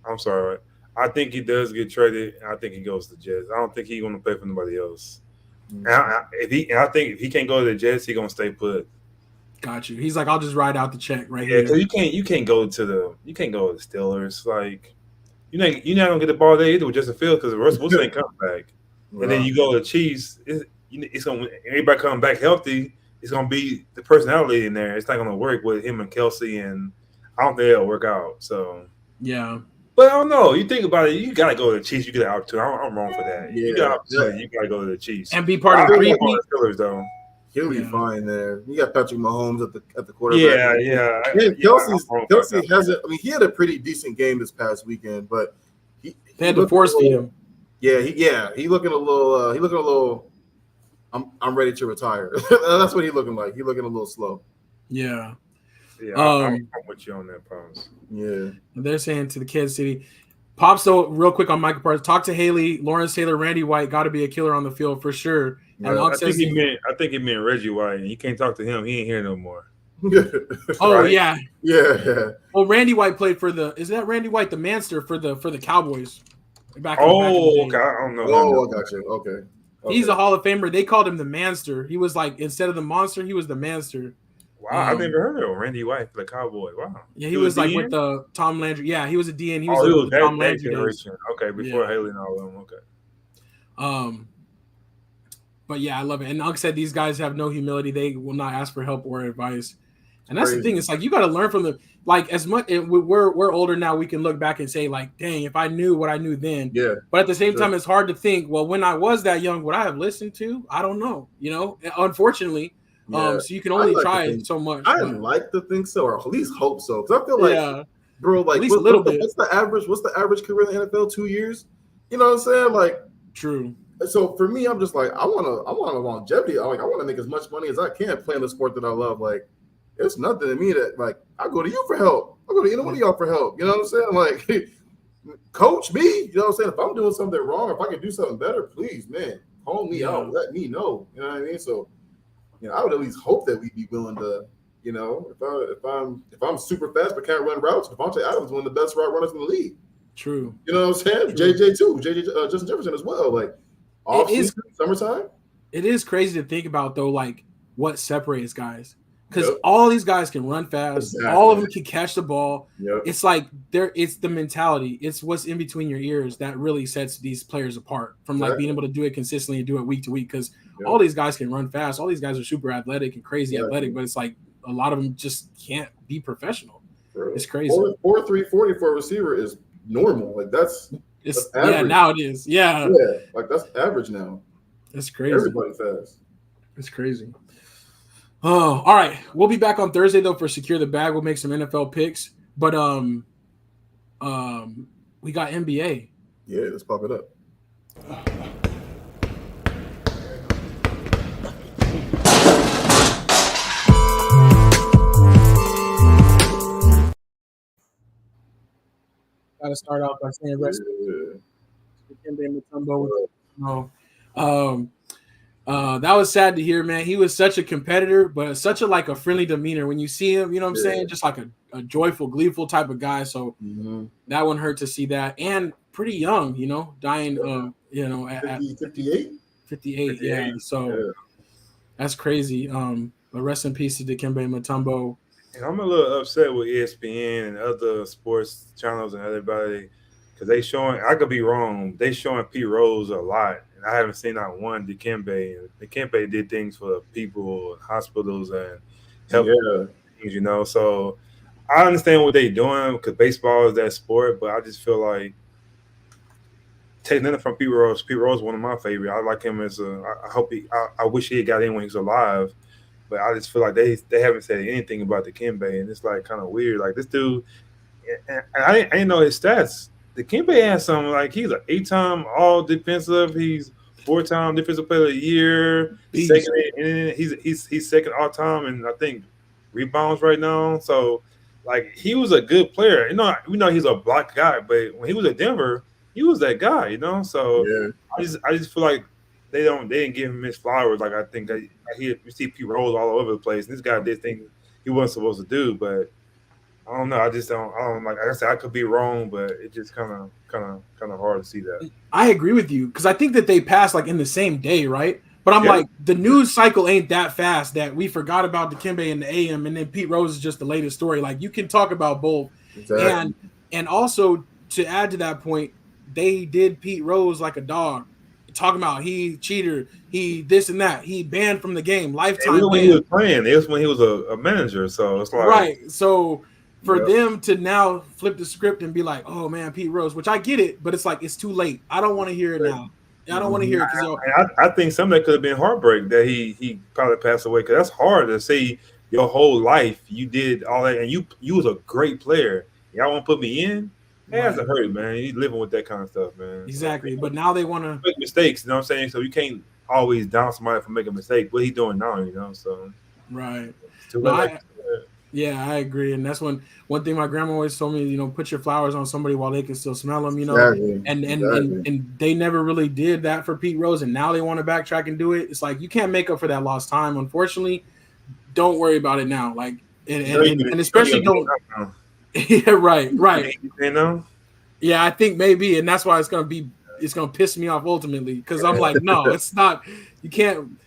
I'm sorry. I think he does get traded. I think he goes to the Jets. I don't think he's going to play for nobody else. Mm-hmm. I think if he can't go to the Jets, he's going to stay put. Got you. He's like, I'll just ride out the check right here. Yeah, you can't go to the Steelers. Like you're not gonna get the ball there either with Justin Fields because Russell Wilson ain't coming back. Right. And then you go to the Chiefs. It's gonna everybody coming back healthy. It's gonna be the personality in there. It's not gonna work with him and Kelsey, and I don't think it'll work out. So yeah. But I don't know. You think about it. You gotta go to the Chiefs. You get an opportunity. I'm wrong for that. Yeah. You got an opportunity. You gotta go to the Chiefs and be part of the Steelers though. He'll be fine there. You got Patrick Mahomes at the quarterback. Yeah. And Kelsey hasn't. I mean, he had a pretty decent game this past weekend, but they had to force feed him. Yeah, he looking a little. I'm ready to retire. That's what he's looking like. He's looking a little slow. Yeah. Yeah, I'm with you on that, Pops. Yeah. They're saying to the Kansas City. Pops, though, real quick on Michael Parsons. Talk to Haley, Lawrence Taylor, Randy White. Got to be a killer on the field for sure. And I think he meant Reggie White, and you can't talk to him. He ain't here no more. Oh right? Yeah. Well, Randy White played for is that Randy White, the Manster for the Cowboys? Back okay. I don't know. Oh, I got you. Okay. He's a Hall of Famer. They called him the Manster. He was like, instead of the monster, he was the Manster. Wow, I've never heard of Randy White for the Cowboy. Wow. Yeah, he was like DN? With the Tom Landry. Yeah, he was a DN. He was the Tom Landry generation. Okay, before Haley and all of them. Okay. But yeah, I love it. And Unc said these guys have no humility. They will not ask for help or advice. And that's the thing. It's like you got to learn from them. Like as much we're older now, we can look back and say like, dang, if I knew what I knew then. Yeah. But at the same time, it's hard to think. Well, when I was that young, would I have listened to? I don't know. You know, unfortunately. Yeah. So you can only try so much. I like to think so, or at least hope so. Because I feel like, bro, like at least a little bit. What's the average career in the NFL? 2 years. You know what I'm saying? Like, true. So for me, I'm just like, I want a longevity. I want to make as much money as I can playing the sport that I love. Like, it's nothing to me that like I go to you for help. I go to any one of y'all for help. You know what I'm saying? Like, coach me. You know what I'm saying? If I'm doing something wrong, if I can do something better, please, man, call me out. Let me know. You know what I mean? So, you know, I would at least hope that we'd be willing to, you know, if I'm super fast but can't run routes, Devontae Adams is one of the best route runners in the league. True. You know what I'm saying? True. JJ too. Justin Jefferson as well. Like. Summertime. It is crazy to think about though, like what separates guys, because all these guys can run fast. Exactly. All of them can catch the ball. Yep. It's like it's the mentality. It's what's in between your ears that really sets these players apart from like being able to do it consistently and do it week to week. Because all these guys can run fast. All these guys are super athletic and crazy athletic, but it's like a lot of them just can't be professional. True. It's crazy. 4.3 40 for a receiver is normal. Like that's now it is. Yeah, like that's average now. That's crazy. Everybody fast. It's crazy. Oh, all right. We'll be back on Thursday though for Secure the Bag. We'll make some NFL picks, but we got NBA. Yeah, let's pop it up. Got to start off by saying rest Yeah. in Dikembe Mutombo. No, that was sad to hear, man. He was such a competitor, but such a like a friendly demeanor when you see him. You know what I'm saying? Just like a joyful, gleeful type of guy. So that one hurt to see that, and pretty young, you know, dying. You know, at 58. 58. Yeah. So that's crazy. But rest in peace to Dikembe Mutombo. And I'm a little upset with ESPN and other sports channels and everybody because they showing. I could be wrong. They showing Pete Rose a lot, and I haven't seen not one Dikembe. And Dikembe did things for people, hospitals, and help things. You know, so I understand what they're doing because baseball is that sport, but I just feel like take nothing from Pete Rose. Pete Rose is one of my favorite. I like him as a. I hope he. I wish he had got in when he was alive. But I just feel like they haven't said anything about Dikembe, and it's like kind of weird. Like this dude, and I didn't know his stats. Dikembe has some like he's an 8-time All Defensive. He's 4-time Defensive Player of the Year. Second, and he's second all time, and I think rebounds right now. So like he was a good player. You know, we know he's a block guy, but when he was at Denver, he was that guy. You know, so I just feel like they didn't give him his flowers. Like I think you see Pete Rose all over the place. And this guy did things he wasn't supposed to do, but I don't know. I don't like I said I could be wrong, but it just kind of hard to see that. I agree with you because I think that they passed like in the same day, right? But I'm like the news cycle ain't that fast that we forgot about Dikembe in the AM, and then Pete Rose is just the latest story. Like you can talk about both, and also to add to that point, they did Pete Rose like a dog. Talking about he cheated, he this and that, he banned from the game, lifetime. When he was playing, it was when he was a manager, so it's like right. So for them to now flip the script and be like, "Oh man, Pete Rose," which I get it, but it's like it's too late. I don't want to hear it now. I don't want to hear it because I think some of that could have been heartbreak that he probably passed away because that's hard to say your whole life you did all that and you was a great player. Y'all want to put me in? It has to hurt, man. He's living with that kind of stuff, man. Exactly. But now they want to make mistakes, you know what I'm saying? So you can't always down somebody for making a mistake. What he's doing now, you know? So right. I agree. And that's one thing my grandma always told me, you know, put your flowers on somebody while they can still smell them, you know. And they never really did that for Pete Rose, and now they want to backtrack and do it. It's like you can't make up for that lost time, unfortunately. Don't worry about it now. Like and especially don't. Yeah, right. You know? Yeah, I think maybe, and that's why it's gonna piss me off ultimately because I'm like, no, it's not. You can't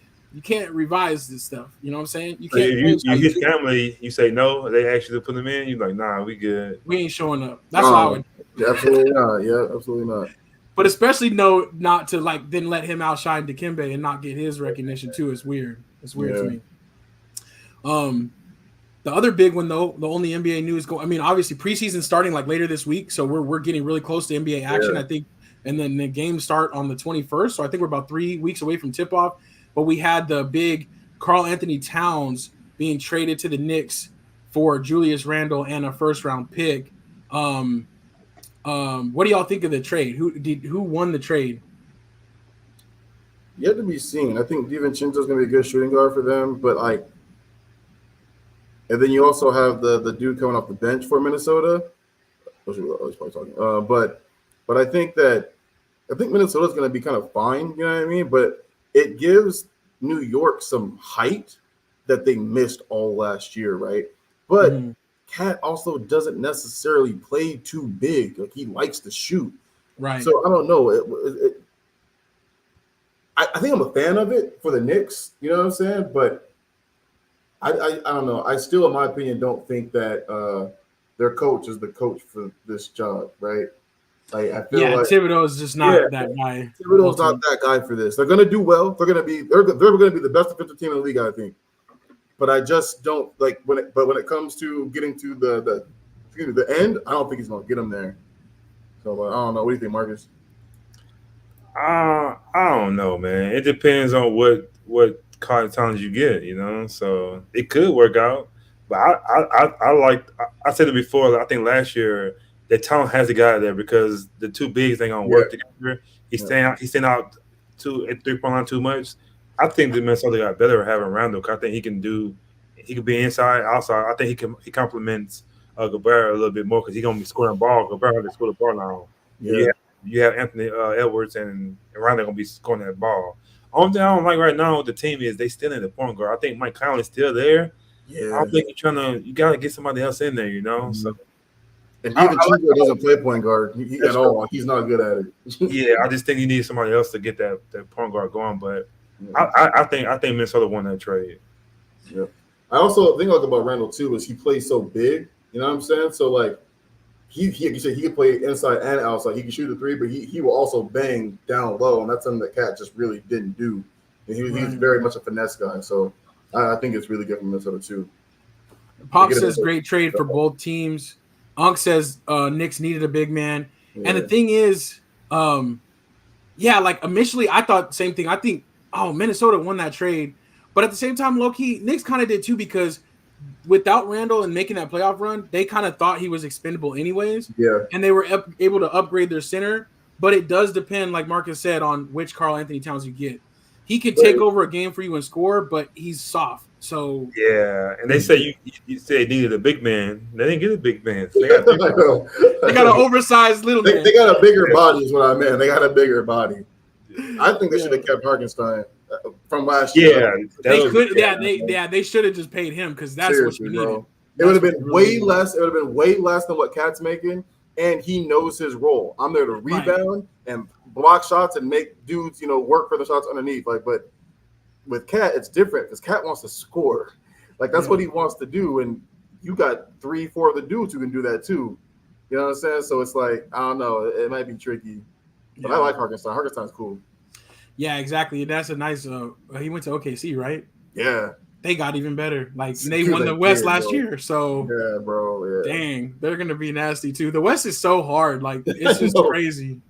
revise this stuff. You know what I'm saying? You can't. You hit family. You say no. They ask you to put them in. You're like, nah, we good. We ain't showing up. That's what I would. Absolutely not. Yeah, absolutely not. But especially not to like then let him outshine Dikembe and not get his recognition too. It's weird. It's weird to me. The other big one though, the only NBA news I mean, obviously preseason starting like later this week, so we're getting really close to NBA action, I think, and then the games start on the 21st. So I think we're about 3 weeks away from tip off. But we had the big Karl Anthony Towns being traded to the Knicks for Julius Randle and a first round pick. What do y'all think of the trade? Who won the trade? Yet to be seen. I think DiVincenzo's going to be a good shooting guard for them, but like. And then you also have the dude coming off the bench for Minnesota. I was probably talking. But I think Minnesota's going to be kind of fine. You know what I mean? But it gives New York some height that they missed all last year, right? But Cat also doesn't necessarily play too big. Like he likes to shoot, right? So I don't know. I think I'm a fan of it for the Knicks. You know what I'm saying? But I don't know. I still, in my opinion, don't think that their coach is the coach for this job, right? Like I feel like Thibodeau is just not that guy. Thibodeau's not that guy for this. They're going to do well. They're going to be the best defensive team in the league, I think. But I just don't like when it comes to getting to the end, I don't think he's going to get them there. So I don't know. What do you think, Marcus? I don't know, man. It depends on what call it talent you get, you know. So it could work out. But I said it before. I think last year the talent has to get out of there because the two bigs ain't gonna work together. He's staying out at 3-point line too much. I think the Minnesota got better at having Randall. 'Cause I think he can be inside, outside. I think he complements Gobert a little bit more because he's gonna be scoring the ball. Gobert can score the ball now. Yeah. You have Anthony Edwards and Randall gonna be scoring that ball. Only thing I don't like right now with the team is they still in the point guard. I think Mike Conley's still there. Yeah. I don't think you gotta get somebody else in there, you know. Mm-hmm. So and even Chico doesn't play point guard at all. He's not good at it. Yeah, I just think you need somebody else to get that point guard going. But I think Minnesota won that trade. Yeah. I also think about Randall too is he plays so big. You know what I'm saying? So like he can play inside and outside. He can shoot a three, but he will also bang down low, and that's something that Cat just really didn't do. And he's very much a finesse guy. So I think it's really good for Minnesota too. Pop says great trade for both teams. Unk says Knicks needed a big man. Yeah. And the thing is, like initially I thought the same thing. I think, Minnesota won that trade. But at the same time, low-key, Knicks kind of did too because without Randall and making that playoff run, they kind of thought he was expendable anyways. Yeah. And they were able to upgrade their center. But it does depend, like Marcus said, on which Karl-Anthony Towns you get. He can take over a game for you and score, but he's soft. So yeah, and they say you said needed a big man. They didn't get a big man. They got an oversized little man. They got a bigger body, is what I meant. They got a bigger body. I think they should have kept Hartenstein from last year. Yeah, they should have just paid him because that's what you needed. Bro. It would have been way less. It would have been way less than what Cat's making, and he knows his role. I'm there to rebound and block shots and make dudes, work for the shots underneath. But with Cat, it's different because Cat wants to score. Like that's what he wants to do, and you got 3-4 of the dudes who can do that too. You know what I'm saying? So it's like I don't know. It might be tricky, but I like Hartenstein. Hartenstein's cool. Yeah, exactly. That's a nice. He went to OKC, right? Yeah. They got even better. Like they won the West last year. So yeah, bro. Yeah. Dang, they're gonna be nasty too. The West is so hard. Like it's just crazy.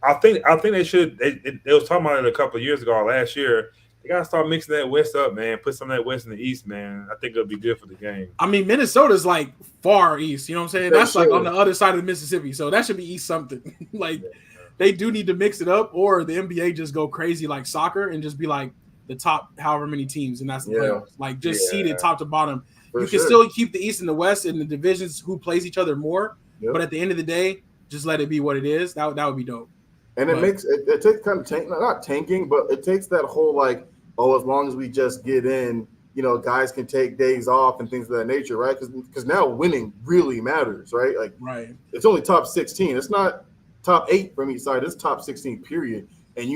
I think they should. They was talking about it a couple of years ago, or last year. They gotta start mixing that West up, man. Put some of that West in the East, man. I think it'll be good for the game. I mean, Minnesota's like far east. You know what I'm saying? That's like on the other side of the Mississippi. So that should be East something. They do need to mix it up, or the NBA just go crazy like soccer and just be like the top however many teams, and that's the playoffs. Like just seed it top to bottom. You can still keep the East and the West in the divisions who plays each other more, but at the end of the day, just let it be what it is. That would be dope. And it takes kind of not tanking, but it takes that whole like, as long as we just get in, guys can take days off and things of that nature, right? Because now winning really matters, right? Like, it's only top 16. It's not top 8 from each side. It's top 16, period. And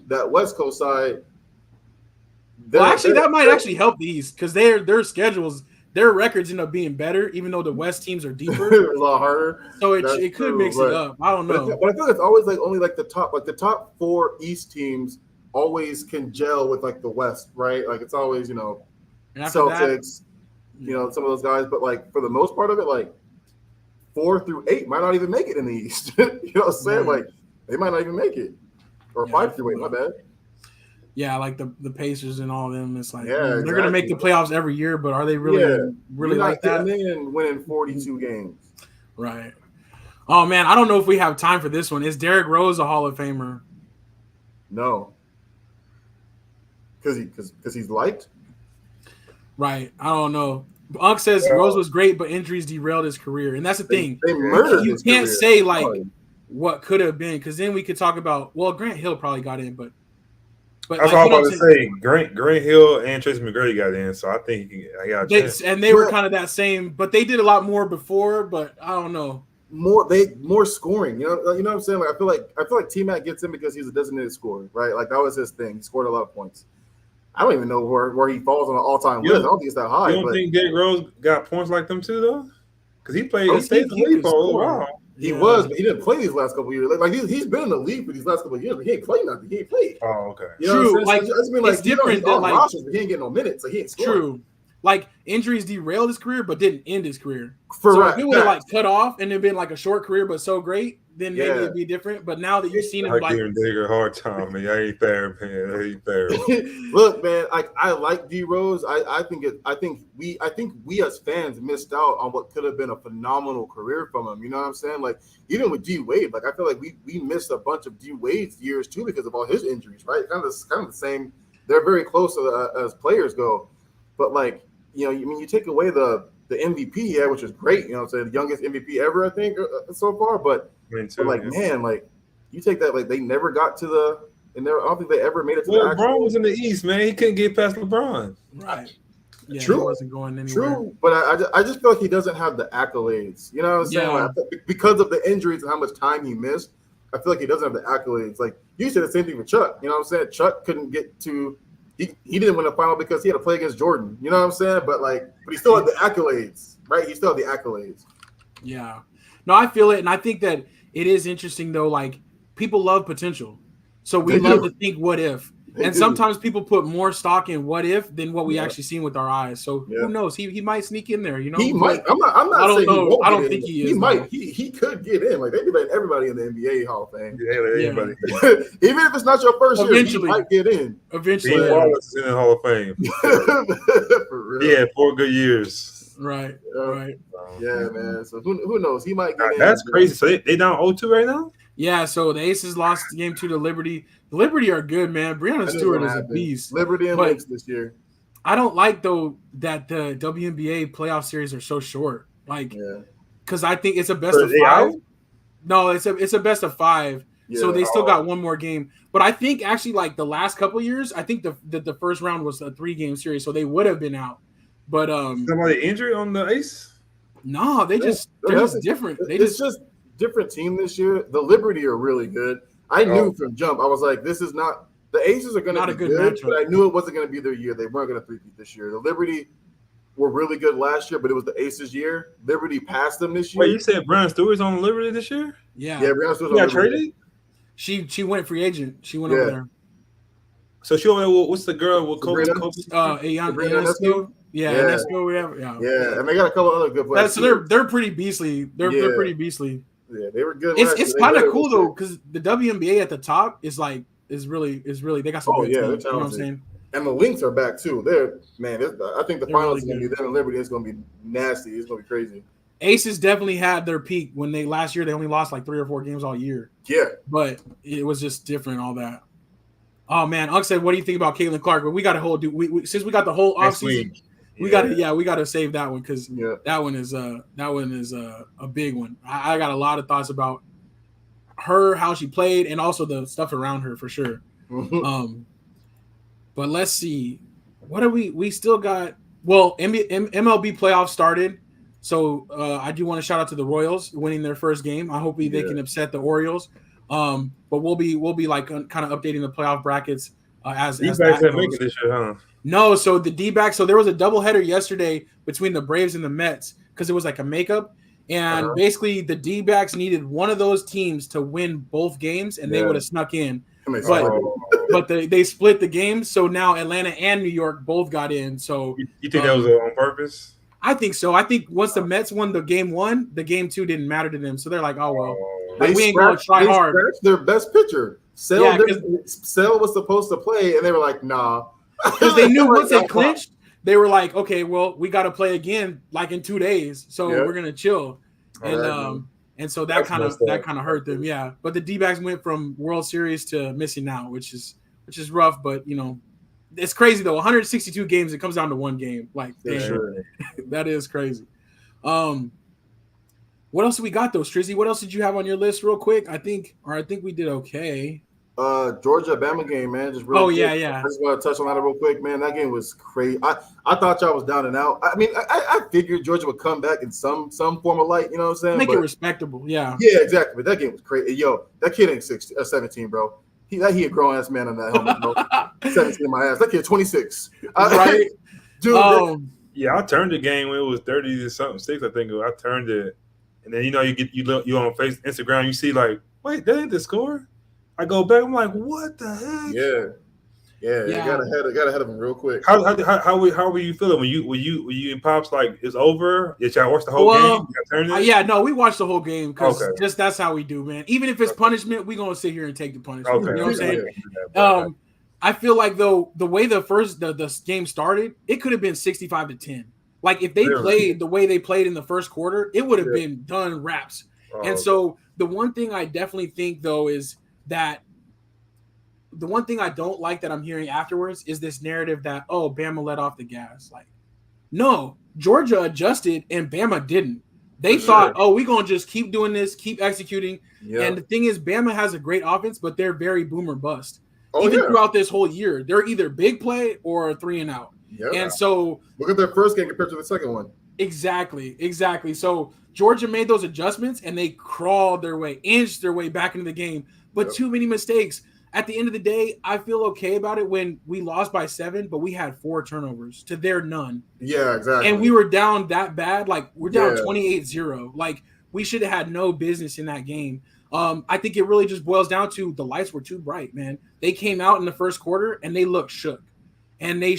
that West Coast side. That might actually help the East because their schedules, their records end up being better, even though the West teams are deeper. It's a lot harder. So it could mix it up. I don't know. But I feel like it's always like only like the top 4 East teams always can gel with like the West, right? Like it's always, Celtics, some of those guys. But like for the most part of it, like 4 through 8 might not even make it in the East. You know what I'm saying? Like they might not even make it. Or 5 through 8, my bad. Yeah, like the Pacers and all of them. It's like they're gonna make the playoffs every year, but are they really like that? And then winning 42 games. Right. Oh man, I don't know if we have time for this one. Is Derrick Rose a Hall of Famer? No. Because he's liked? Right. I don't know. Unk says Rose was great, but injuries derailed his career. And that's the thing. They murdered you can't say like what could have been, because then we could talk about Grant Hill probably got in, but that's what I'm about to say. Grant Hill and Tracy McGrady got in, so I think I got a chance. And they were kind of that same, but they did a lot more before, but I don't know. More scoring. You know what I'm saying? Like I feel like T-Mac gets in because he's a designated scorer, right? Like that was his thing. He scored a lot of points. I don't even know where he falls on an all-time list. I don't think it's that high. You don't think Derrick Rose got points like them too, though? Because he played. He stayed in the league for a little while. He was, but he didn't play these last couple of years. Like he's been in the league for these last couple of years, but he ain't played nothing. He ain't played. Oh, okay. True. Like it's different than like rosters, but he ain't getting no minutes. So he ain't scoring. True. like injuries derailed his career, but didn't end his career. For So right, if it would have like facts. cut off and it been like a short career, but so great, then maybe Yeah. it'd be different. But now that you've seen him I like, give him a hard time, man. I ain't there, man. I ain't there. Look, man, I like D Rose. I think we as fans missed out on what could have been a phenomenal career from him. You know what I'm saying? Like even with D Wade, like I feel like we missed a bunch of D Wade's years too because of all his injuries, right? Kind of the same. They're very close as players go, but like you know, I mean, you take away the MVP he had, which is great. You know what I'm saying? The youngest MVP ever, I think, so far. But like, man, like you take that, like they never got to the, and I don't think they ever made it to Well, the LeBron was in the East, man. He couldn't get past LeBron. right. Yeah, True. he wasn't going anywhere. True, but I just feel like he doesn't have the accolades. You know what I'm saying? Yeah. Like, because of the injuries and how much time he missed, I feel like he doesn't have the accolades. Like you said the same thing for Chuck. You know what I'm saying? Chuck couldn't get to. He didn't win the final because he had to play against Jordan. You know what I'm saying? But he still had the accolades, right? He still had the accolades. Yeah. No, I feel it. And I think that it is interesting, though. Like, people love potential. So we love to think what if. And sometimes people put more stock in what if than what we actually seen with our eyes. So who knows? He might sneak in there, you know? He might. I'm not I don't saying know. he won't I don't get think in. he is. He might. He could get in. Like they be letting everybody in the NBA Hall of Fame. Yeah, like anybody. Even if it's not your first year, Eventually. he might get in. Eventually. Dean Wallace is in the Hall of Fame. For real. Yeah, 4 good years. Right. Right. Yeah, man. So who knows? He might get in. That's crazy. So they down 0-2 right now? Yeah, so the Aces lost game 2 to Liberty. The Liberty are good, man. Breonna Stewart is a beast. Liberty and Lynx this year. I don't like, though, that the WNBA playoff series are so short. Like, because I think it's a best of 5. No, it's a best of 5. Yeah. So they still got one more game. But I think actually, like the last couple of years, I think the first round was a 3-game series, so they would have been out. But somebody injured on the Ace? No, they're just different. It's just different team this year. The Liberty are really good. I knew from jump. I was like, this is not the Aces are going to be good, but I knew it wasn't going to be their year. They weren't going to three-peat this year. The Liberty were really good last year, but it was the Aces' year. Liberty passed them this year. Wait, you said Breonna Stewart's on Liberty this year? Yeah. Yeah, Breonna Stewart's got traded? She went free agent. She went over there. So she over there. What's the girl with Kobe? Ionescu? Yeah, Ionescu. Yeah, and they got a couple other good players. So they're pretty beastly. They're pretty beastly. Yeah, they were good. It's kind of cool though, because the WNBA at the top is really they got some good teams. You know what I'm saying? And the Lynx are back too. I think the finals is gonna be them and Liberty. It's gonna be nasty. It's gonna be crazy. Aces definitely had their peak when last year they only lost like 3 or 4 games all year. Yeah, but it was just different. All that. Oh man, Unc said, "What do you think about Caitlin Clark?" But we got to hold. Since we got the whole offseason, we got to save that one because that one is a big one. I got a lot of thoughts about her, how she played, and also the stuff around her for sure. But let's see, what do we still got? Well, MLB playoffs started, so I do want to shout out to the Royals winning their first game. I hope they can upset the Orioles. But we'll be like kind of updating the playoff brackets as that goes. Make it this year, huh? No, so the D-backs. So there was a doubleheader yesterday between the Braves and the Mets because it was like a makeup, and basically the D-backs needed one of those teams to win both games, and they would have snuck in. But they split the games, so now Atlanta and New York both got in. So you think that was on purpose? I think so. I think once the Mets won the game 1, the game 2 didn't matter to them. So they're like, oh well, we ain't gonna try hard. Their best pitcher, Sale was supposed to play, and they were like, nah, because they knew once they clinched, they were like, okay, well, we got to play again like in 2 days, so we're gonna chill. And so that kind of hurt them, But the D-backs went from World Series to missing out, which is rough. But it's crazy though. 162 games, it comes down to 1 game. Like, that is crazy. What else do we got though, Strizzy? What else did you have on your list, real quick? I think we did okay. Georgia Bama game, man. Just real quick. Yeah. I just want to touch on that real quick, man. That game was crazy. I thought y'all was down and out. I mean, I figured Georgia would come back in some form of light. You know what I'm saying? Make it respectable. Yeah. Yeah, exactly. But that game was crazy. Yo, that kid ain't 17, bro. He a grown ass man on that helmet, bro. 17 in my ass. That kid 26. Right, dude. Yeah, I turned the game when it was 30 to something 6. I think I turned it, and then you on Instagram, you see like, wait, that ain't the score. I go back, I'm like, what the heck? Yeah. Yeah, Yeah. got ahead of him real quick. How were you feeling when you and Pops like it's over? Did y'all watch the whole Well, game? Y'all turned it? yeah, no, we watched the whole game because Okay. just that's how we do, man. Even if it's punishment, we gonna sit here and take the punishment. Okay. You know what I'm saying? Yeah. I feel like though the way the game started, it could have been 65-10. Like if they Really? played the way they played in the first quarter, it would have Yeah. been done wraps. Oh, And so the one thing I definitely think though is that the one thing I don't like that I'm hearing afterwards is this narrative that, oh, Bama let off the gas. Like, no, Georgia adjusted and Bama didn't. They For thought, sure. oh, we're going to just keep doing this, keep executing. Yeah. And the thing is, Bama has a great offense, but they're very boomer bust. Oh, Even yeah. throughout this whole year, they're either big play or 3 and out. Yeah. And so Look at their first game compared to the second one. Exactly. So Georgia made those adjustments and they crawled their way, inched their way back into the game, but Yep. too many mistakes. At the end of the day, I feel okay about it when we lost by 7, but we had 4 turnovers to their none. Yeah, exactly. And we were down that bad. Like, we're down Yeah. 28-0. Like, we should have had no business in that game. I think it really just boils down to the lights were too bright, man. They came out in the first quarter and they looked shook. And they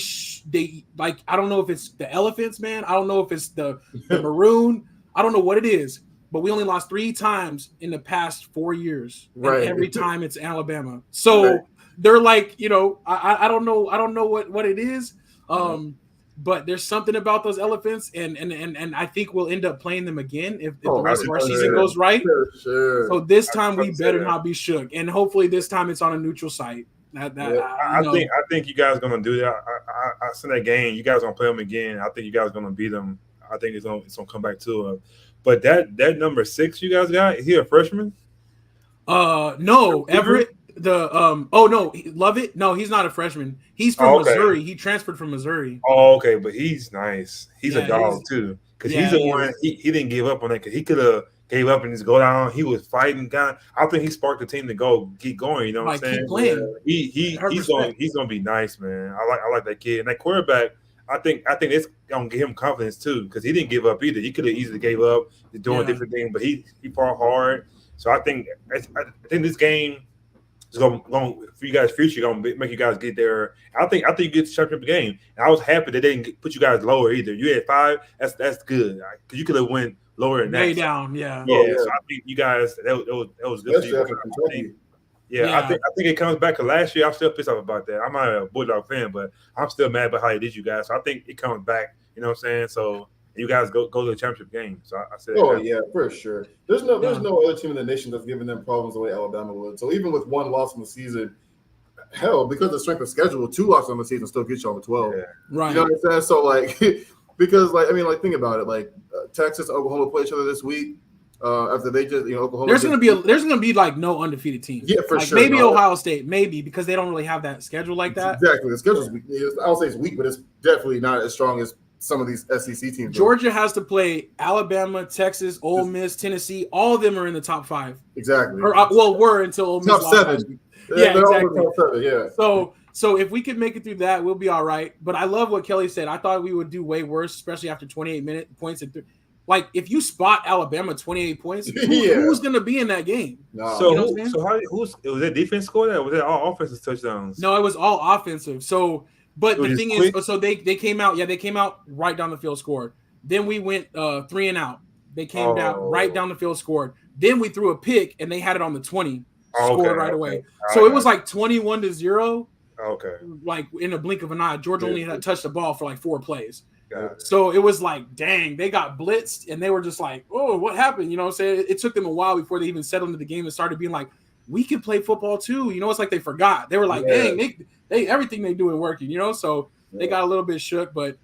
like, I don't know if it's the elephants, man. I don't know if it's the maroon. I don't know what it is. But we only lost 3 times in the past 4 years. Right. And every time it's Alabama. So Right. they're like, you know, I don't know. I don't know what it is. But there's something about those elephants, and I think we'll end up playing them again if the rest of our season goes right. For sure. So this time we better that. not be shook, and hopefully this time it's on a neutral site. I think you guys are gonna do that. I seen that game. You guys gonna play them again. I think you guys are gonna beat them. I think it's gonna come back to it. But that number 6 you guys got, is he a freshman? No, Everett. Lovett. No, he's not a freshman. He's from Okay. Missouri. He transferred from Missouri. Oh, okay, but he's nice. He's Yeah, a dog he's- too, because yeah, he's the he one. is. He didn't give up on that. Because he could have gave up and just go down. He was fighting. I think he sparked the team to keep going. You know what I'm saying? Keep playing. He's gonna be nice, man. I like that kid and that quarterback. I think it's gonna give him confidence too, because he didn't give up either. He could have easily gave up doing different things, but he fought hard. So I think this game is going for you guys' future. Going to make you guys get there. I think you get the championship game. And I was happy that they didn't put you guys lower either. You had 5. That's good, because you could have went lower than that. Way down. Yeah. Yeah, Oh, yeah. so I think you guys that was good for Especially you. after Kentucky. Yeah, I think it comes back to last year. I'm still pissed off about that. I'm not a Bulldog fan, but I'm still mad about how they did you guys. So I think it comes back. You know what I'm saying? So you guys go to the championship game. So I said, Oh yeah, for sure. There's no other team in the nation that's giving them problems the way Alabama would. So even with 1 loss in the season, hell, because of the strength of schedule, 2 losses in the season still get you over 12. Yeah. Right. You know what I'm saying? So like, because like I mean, like think about it. Like Texas, and Oklahoma play each other this week. After they just Oklahoma. There's gonna be like no undefeated teams. Yeah, for like, sure. Maybe No. Ohio State, maybe because they don't really have that schedule like that. Exactly. The schedule's weak. I don't say it's weak, but it's definitely not as strong as some of these SEC teams. Georgia has to play Alabama, Texas, Ole Miss, Tennessee. All of them are in the top 5. Exactly. Or were until Ole Miss Top lost 7. last week. Yeah, Yeah, they're all exactly. top 7. Yeah. So if we could make it through that, we'll be all right. But I love what Kelly said. I thought we would do way worse, especially after 28 points. Like if you spot Alabama 28 points, who's going to be in that game? No. You know what I'm saying? was that defense score that? Or was that all offensive touchdowns? No, it was all offensive. So, but So the just thing quick? is, so they came out. Yeah, they came out right down the field, scored. Then we went 3 and out. They came down right down the field, scored. Then we threw a pick, and they had it on the 20, scored right away. So it was like 21-0. Okay. Like in a blink of an eye. Georgia only had touched the ball for like 4 plays. Got it. So it was like, dang, they got blitzed, and they were just like, oh, what happened? You know what I'm saying? It took them a while before they even settled into the game and started being like, we can play football too. You know, it's like they forgot. They were like, dang, they everything they do is working, you know? So they got a little bit shook, but,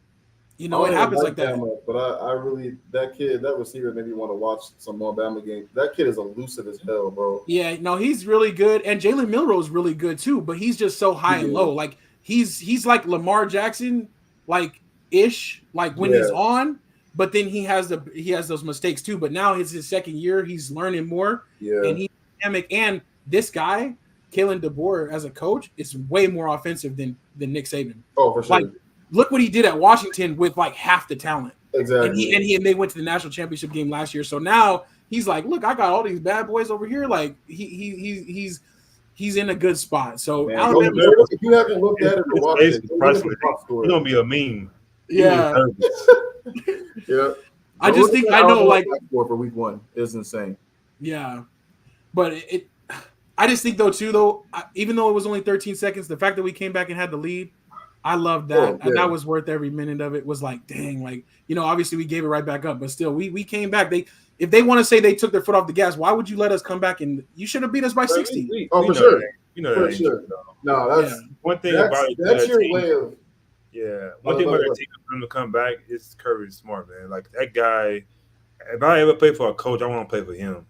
you know, it happens like that. But I really, that receiver made me want to watch some more Bama games. That kid is elusive as hell, bro. Yeah, no, he's really good. And Jalen Milroe's really good too, but he's just so high and low. Like he's like Lamar Jackson, like ish, like when he's on, but then he has those mistakes too. But now it's his second year, he's learning more, and he's dynamic. And this guy, Kalen DeBoer, as a coach, is way more offensive than Nick Saban. Oh, for sure. Like, look what he did at Washington with like half the talent. Exactly. And they went to the national championship game last year. So now he's like, look, I got all these bad boys over here. Like he's he's in a good spot. So Man, Alabama, if you haven't looked at it or watched it, He's gonna be a meme. yeah. Yeah. I just think I know like for week 1 is insane. Yeah, but I just think though, even though it was only 13 seconds, the fact that we came back and had the lead, I love that. Oh, yeah. And that was worth every minute of it. Was like, dang, like, you know, obviously we gave it right back up, but still we came back. If they want to say they took their foot off the gas, why would you let us come back and you should have beat us by 60? For sure. You know for sure. No, that's one thing about it. That's your way of. Yeah, one thing about that team for them to come back is Kirby Smart, man. Like that guy. If I ever play for a coach, I want to play for him.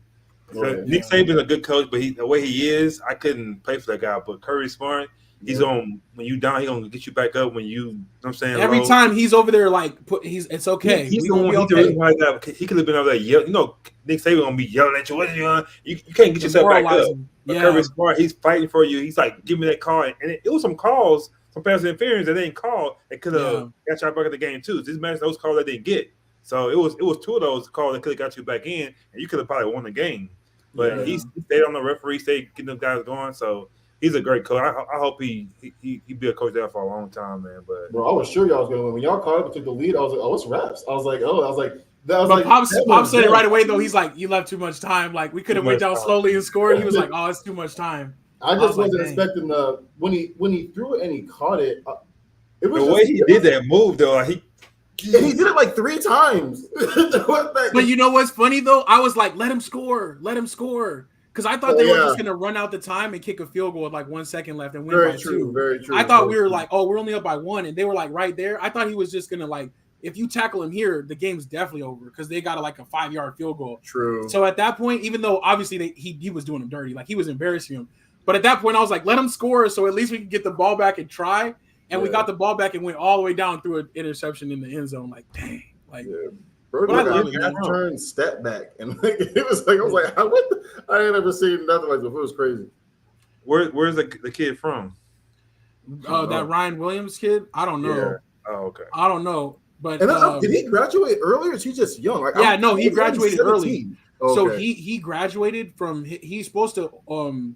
Nick Saban's a good coach, but the way he is, I couldn't play for that guy. But Kirby Smart, he's on when you down, he's gonna get you back up when you know what I'm saying. Every time he's over there, like it's okay. He's the reason why that he could have been over there yelling. You know, Nick Saban gonna be yelling at you. What are you doing? You can't get yourself back up. But Kirby Smart, he's fighting for you. He's like, give me that call, and it was some calls, some pass interference that they didn't call. They could have got you back at the game too. This match, those calls that they didn't get. So it was 2 of those calls that could have got you back in, and you could have probably won the game. But he stayed on the referee, stayed getting those guys going. So he's a great coach. I hope he be a coach there for a long time, man. But bro, I was sure y'all was gonna win. When y'all caught up and took the lead, I was like, oh, it's refs. I was like, Pop said it right away though. He's like, you left too much time. Like we could have went down slowly and scored. He was like, oh, it's too much time. I just wasn't expecting when he threw it and he caught it. It was the way he did that move though. And he did it like 3 times. But you know what's funny though? I was like, let him score. Because I thought they were just gonna run out the time and kick a field goal with like 1 second left and win by 2. Very true. I thought we were like, oh, we're only up by 1, and they were like right there. I thought he was just gonna like, if you tackle him here, the game's definitely over because they got like a 5-yard field goal. True. So at that point, even though obviously he was doing him dirty, like he was embarrassing him, but at that point I was like, let him score so at least we can get the ball back and try. And we got the ball back and went all the way down through an interception in the end zone. Like, dang. Like, bro, turn step back. And like, it was like, I was like, I ain't ever seen nothing like this. It was crazy. Where's the kid from? That Ryan Williams kid? I don't know. Yeah. Oh, okay. I don't know. But did he graduate early or is he just young? Like, he graduated early. Okay. So he graduated from he's supposed to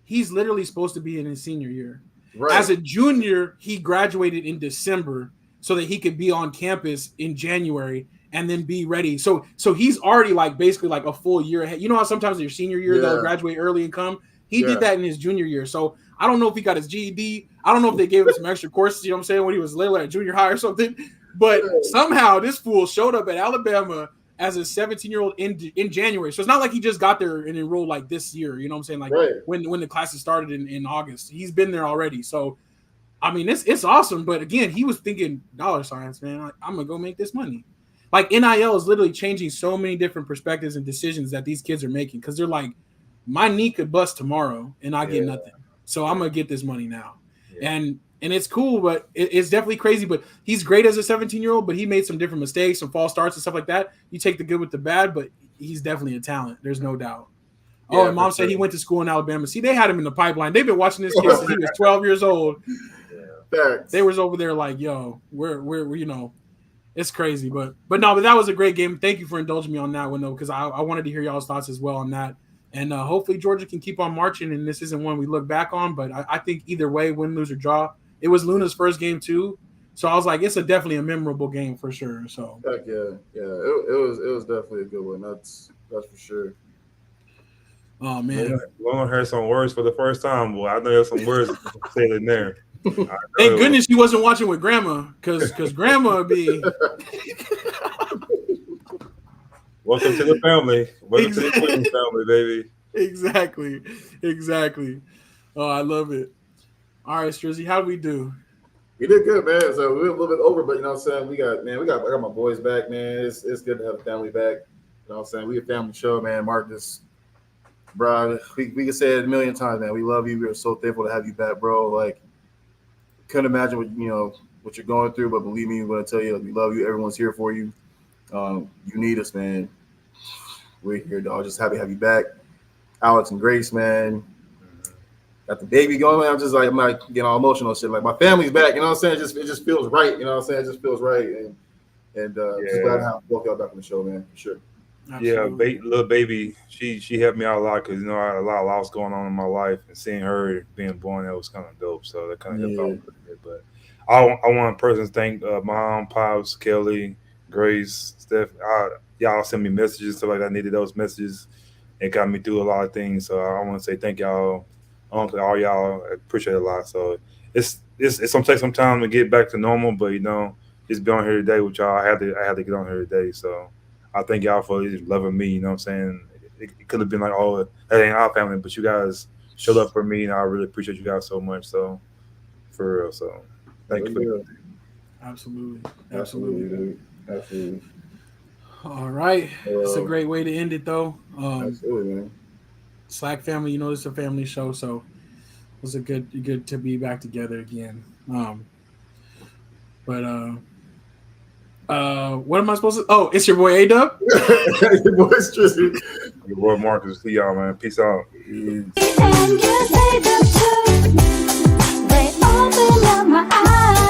he's literally supposed to be in his senior year. Right. As a junior, he graduated in December so that he could be on campus in January and then be ready. So he's already like basically like a full year ahead. You know how sometimes in your senior year they'll graduate early and come? He did that in his junior year. So I don't know if he got his GED. I don't know if they gave him some extra courses, you know what I'm saying, when he was little at junior high or something. But somehow this fool showed up at Alabama as a 17-year-old in January. So it's not like he just got there and enrolled like this year, you know what I'm saying? Like when the classes started in August. He's been there already. So I mean it's awesome. But again, he was thinking dollar signs, man. Like, I'm gonna go make this money. Like NIL is literally changing so many different perspectives and decisions that these kids are making because they're like, my knee could bust tomorrow and I get nothing. So I'm gonna get this money now. And it's cool, but it's definitely crazy. But he's great as a 17-year-old, but he made some different mistakes, some false starts and stuff like that. You take the good with the bad, but he's definitely a talent. There's no doubt. Yeah, and mom said he went to school in Alabama. See, they had him in the pipeline. They've been watching this kid since he was 12 years old. They was over there like, yo, we're you know, it's crazy. But that was a great game. Thank you for indulging me on that one, though, because I wanted to hear y'all's thoughts as well on that. And hopefully Georgia can keep on marching, and this isn't one we look back on. But I think either way, win, lose, or draw, it was Luna's first game too. So I was like, it's definitely a memorable game for sure. So heck yeah. It was definitely a good one. That's for sure. Oh man, Luna heard some words for the first time. Boy, I know there's some words said in there. Thank goodness she wasn't watching with grandma, because grandma would be. Welcome to the family. Welcome to the Queen family, baby. Exactly. Oh, I love it. All right, Strizzy, how do we do? We did good, man. So we were a little bit over, but you know what I'm saying? I got my boys back, man. It's good to have the family back. You know what I'm saying? We a family show, man. Marcus, bro, we can say it a million times, man. We love you. We're so thankful to have you back, bro. Like, couldn't imagine what you're going through, but believe me, I'm gonna tell you, we love you. Everyone's here for you. You need us, man. We're here, dog. Just happy to have you back. Alex and Grace, man. Got the baby going. I'm like getting all emotional and shit. Like, my family's back, you know what I'm saying? It just feels right, you know what I'm saying? It just feels right. And just glad to have both y'all back on the show, man, for sure. Yeah, Absolutely. little baby, she helped me out a lot because you know I had a lot of loss going on in my life, and seeing her being born, that was kind of dope. So that kind of helped out Yeah. a little bit. But I want to personally thank mom, pops, Kelly, Grace, Steph. Y'all sent me messages stuff like that. I needed those messages. It got me through a lot of things. So I want to say thank y'all. All y'all, I appreciate it a lot. So it's gonna take some time to get back to normal, but you know, just be on here today with y'all. I had to get on here today. So I thank y'all for loving me. You know what I'm saying? It could have been like, oh, that ain't our family, but you guys showed up for me, and I really appreciate you guys so much. So for real. So thank you for Yeah. Absolutely. Absolutely, Absolutely. dude. Absolutely. All right. It's a Uh, great way to end it, though. absolutely, man. Slack family, you know, this is a family show, so it was a good to be back together again. But what am I supposed to? Oh, it's your boy A Dub. Your boy's Tristan. your boy Marcus. See y'all, man. Peace out. Peace. And you say the truth. They open up my eyes.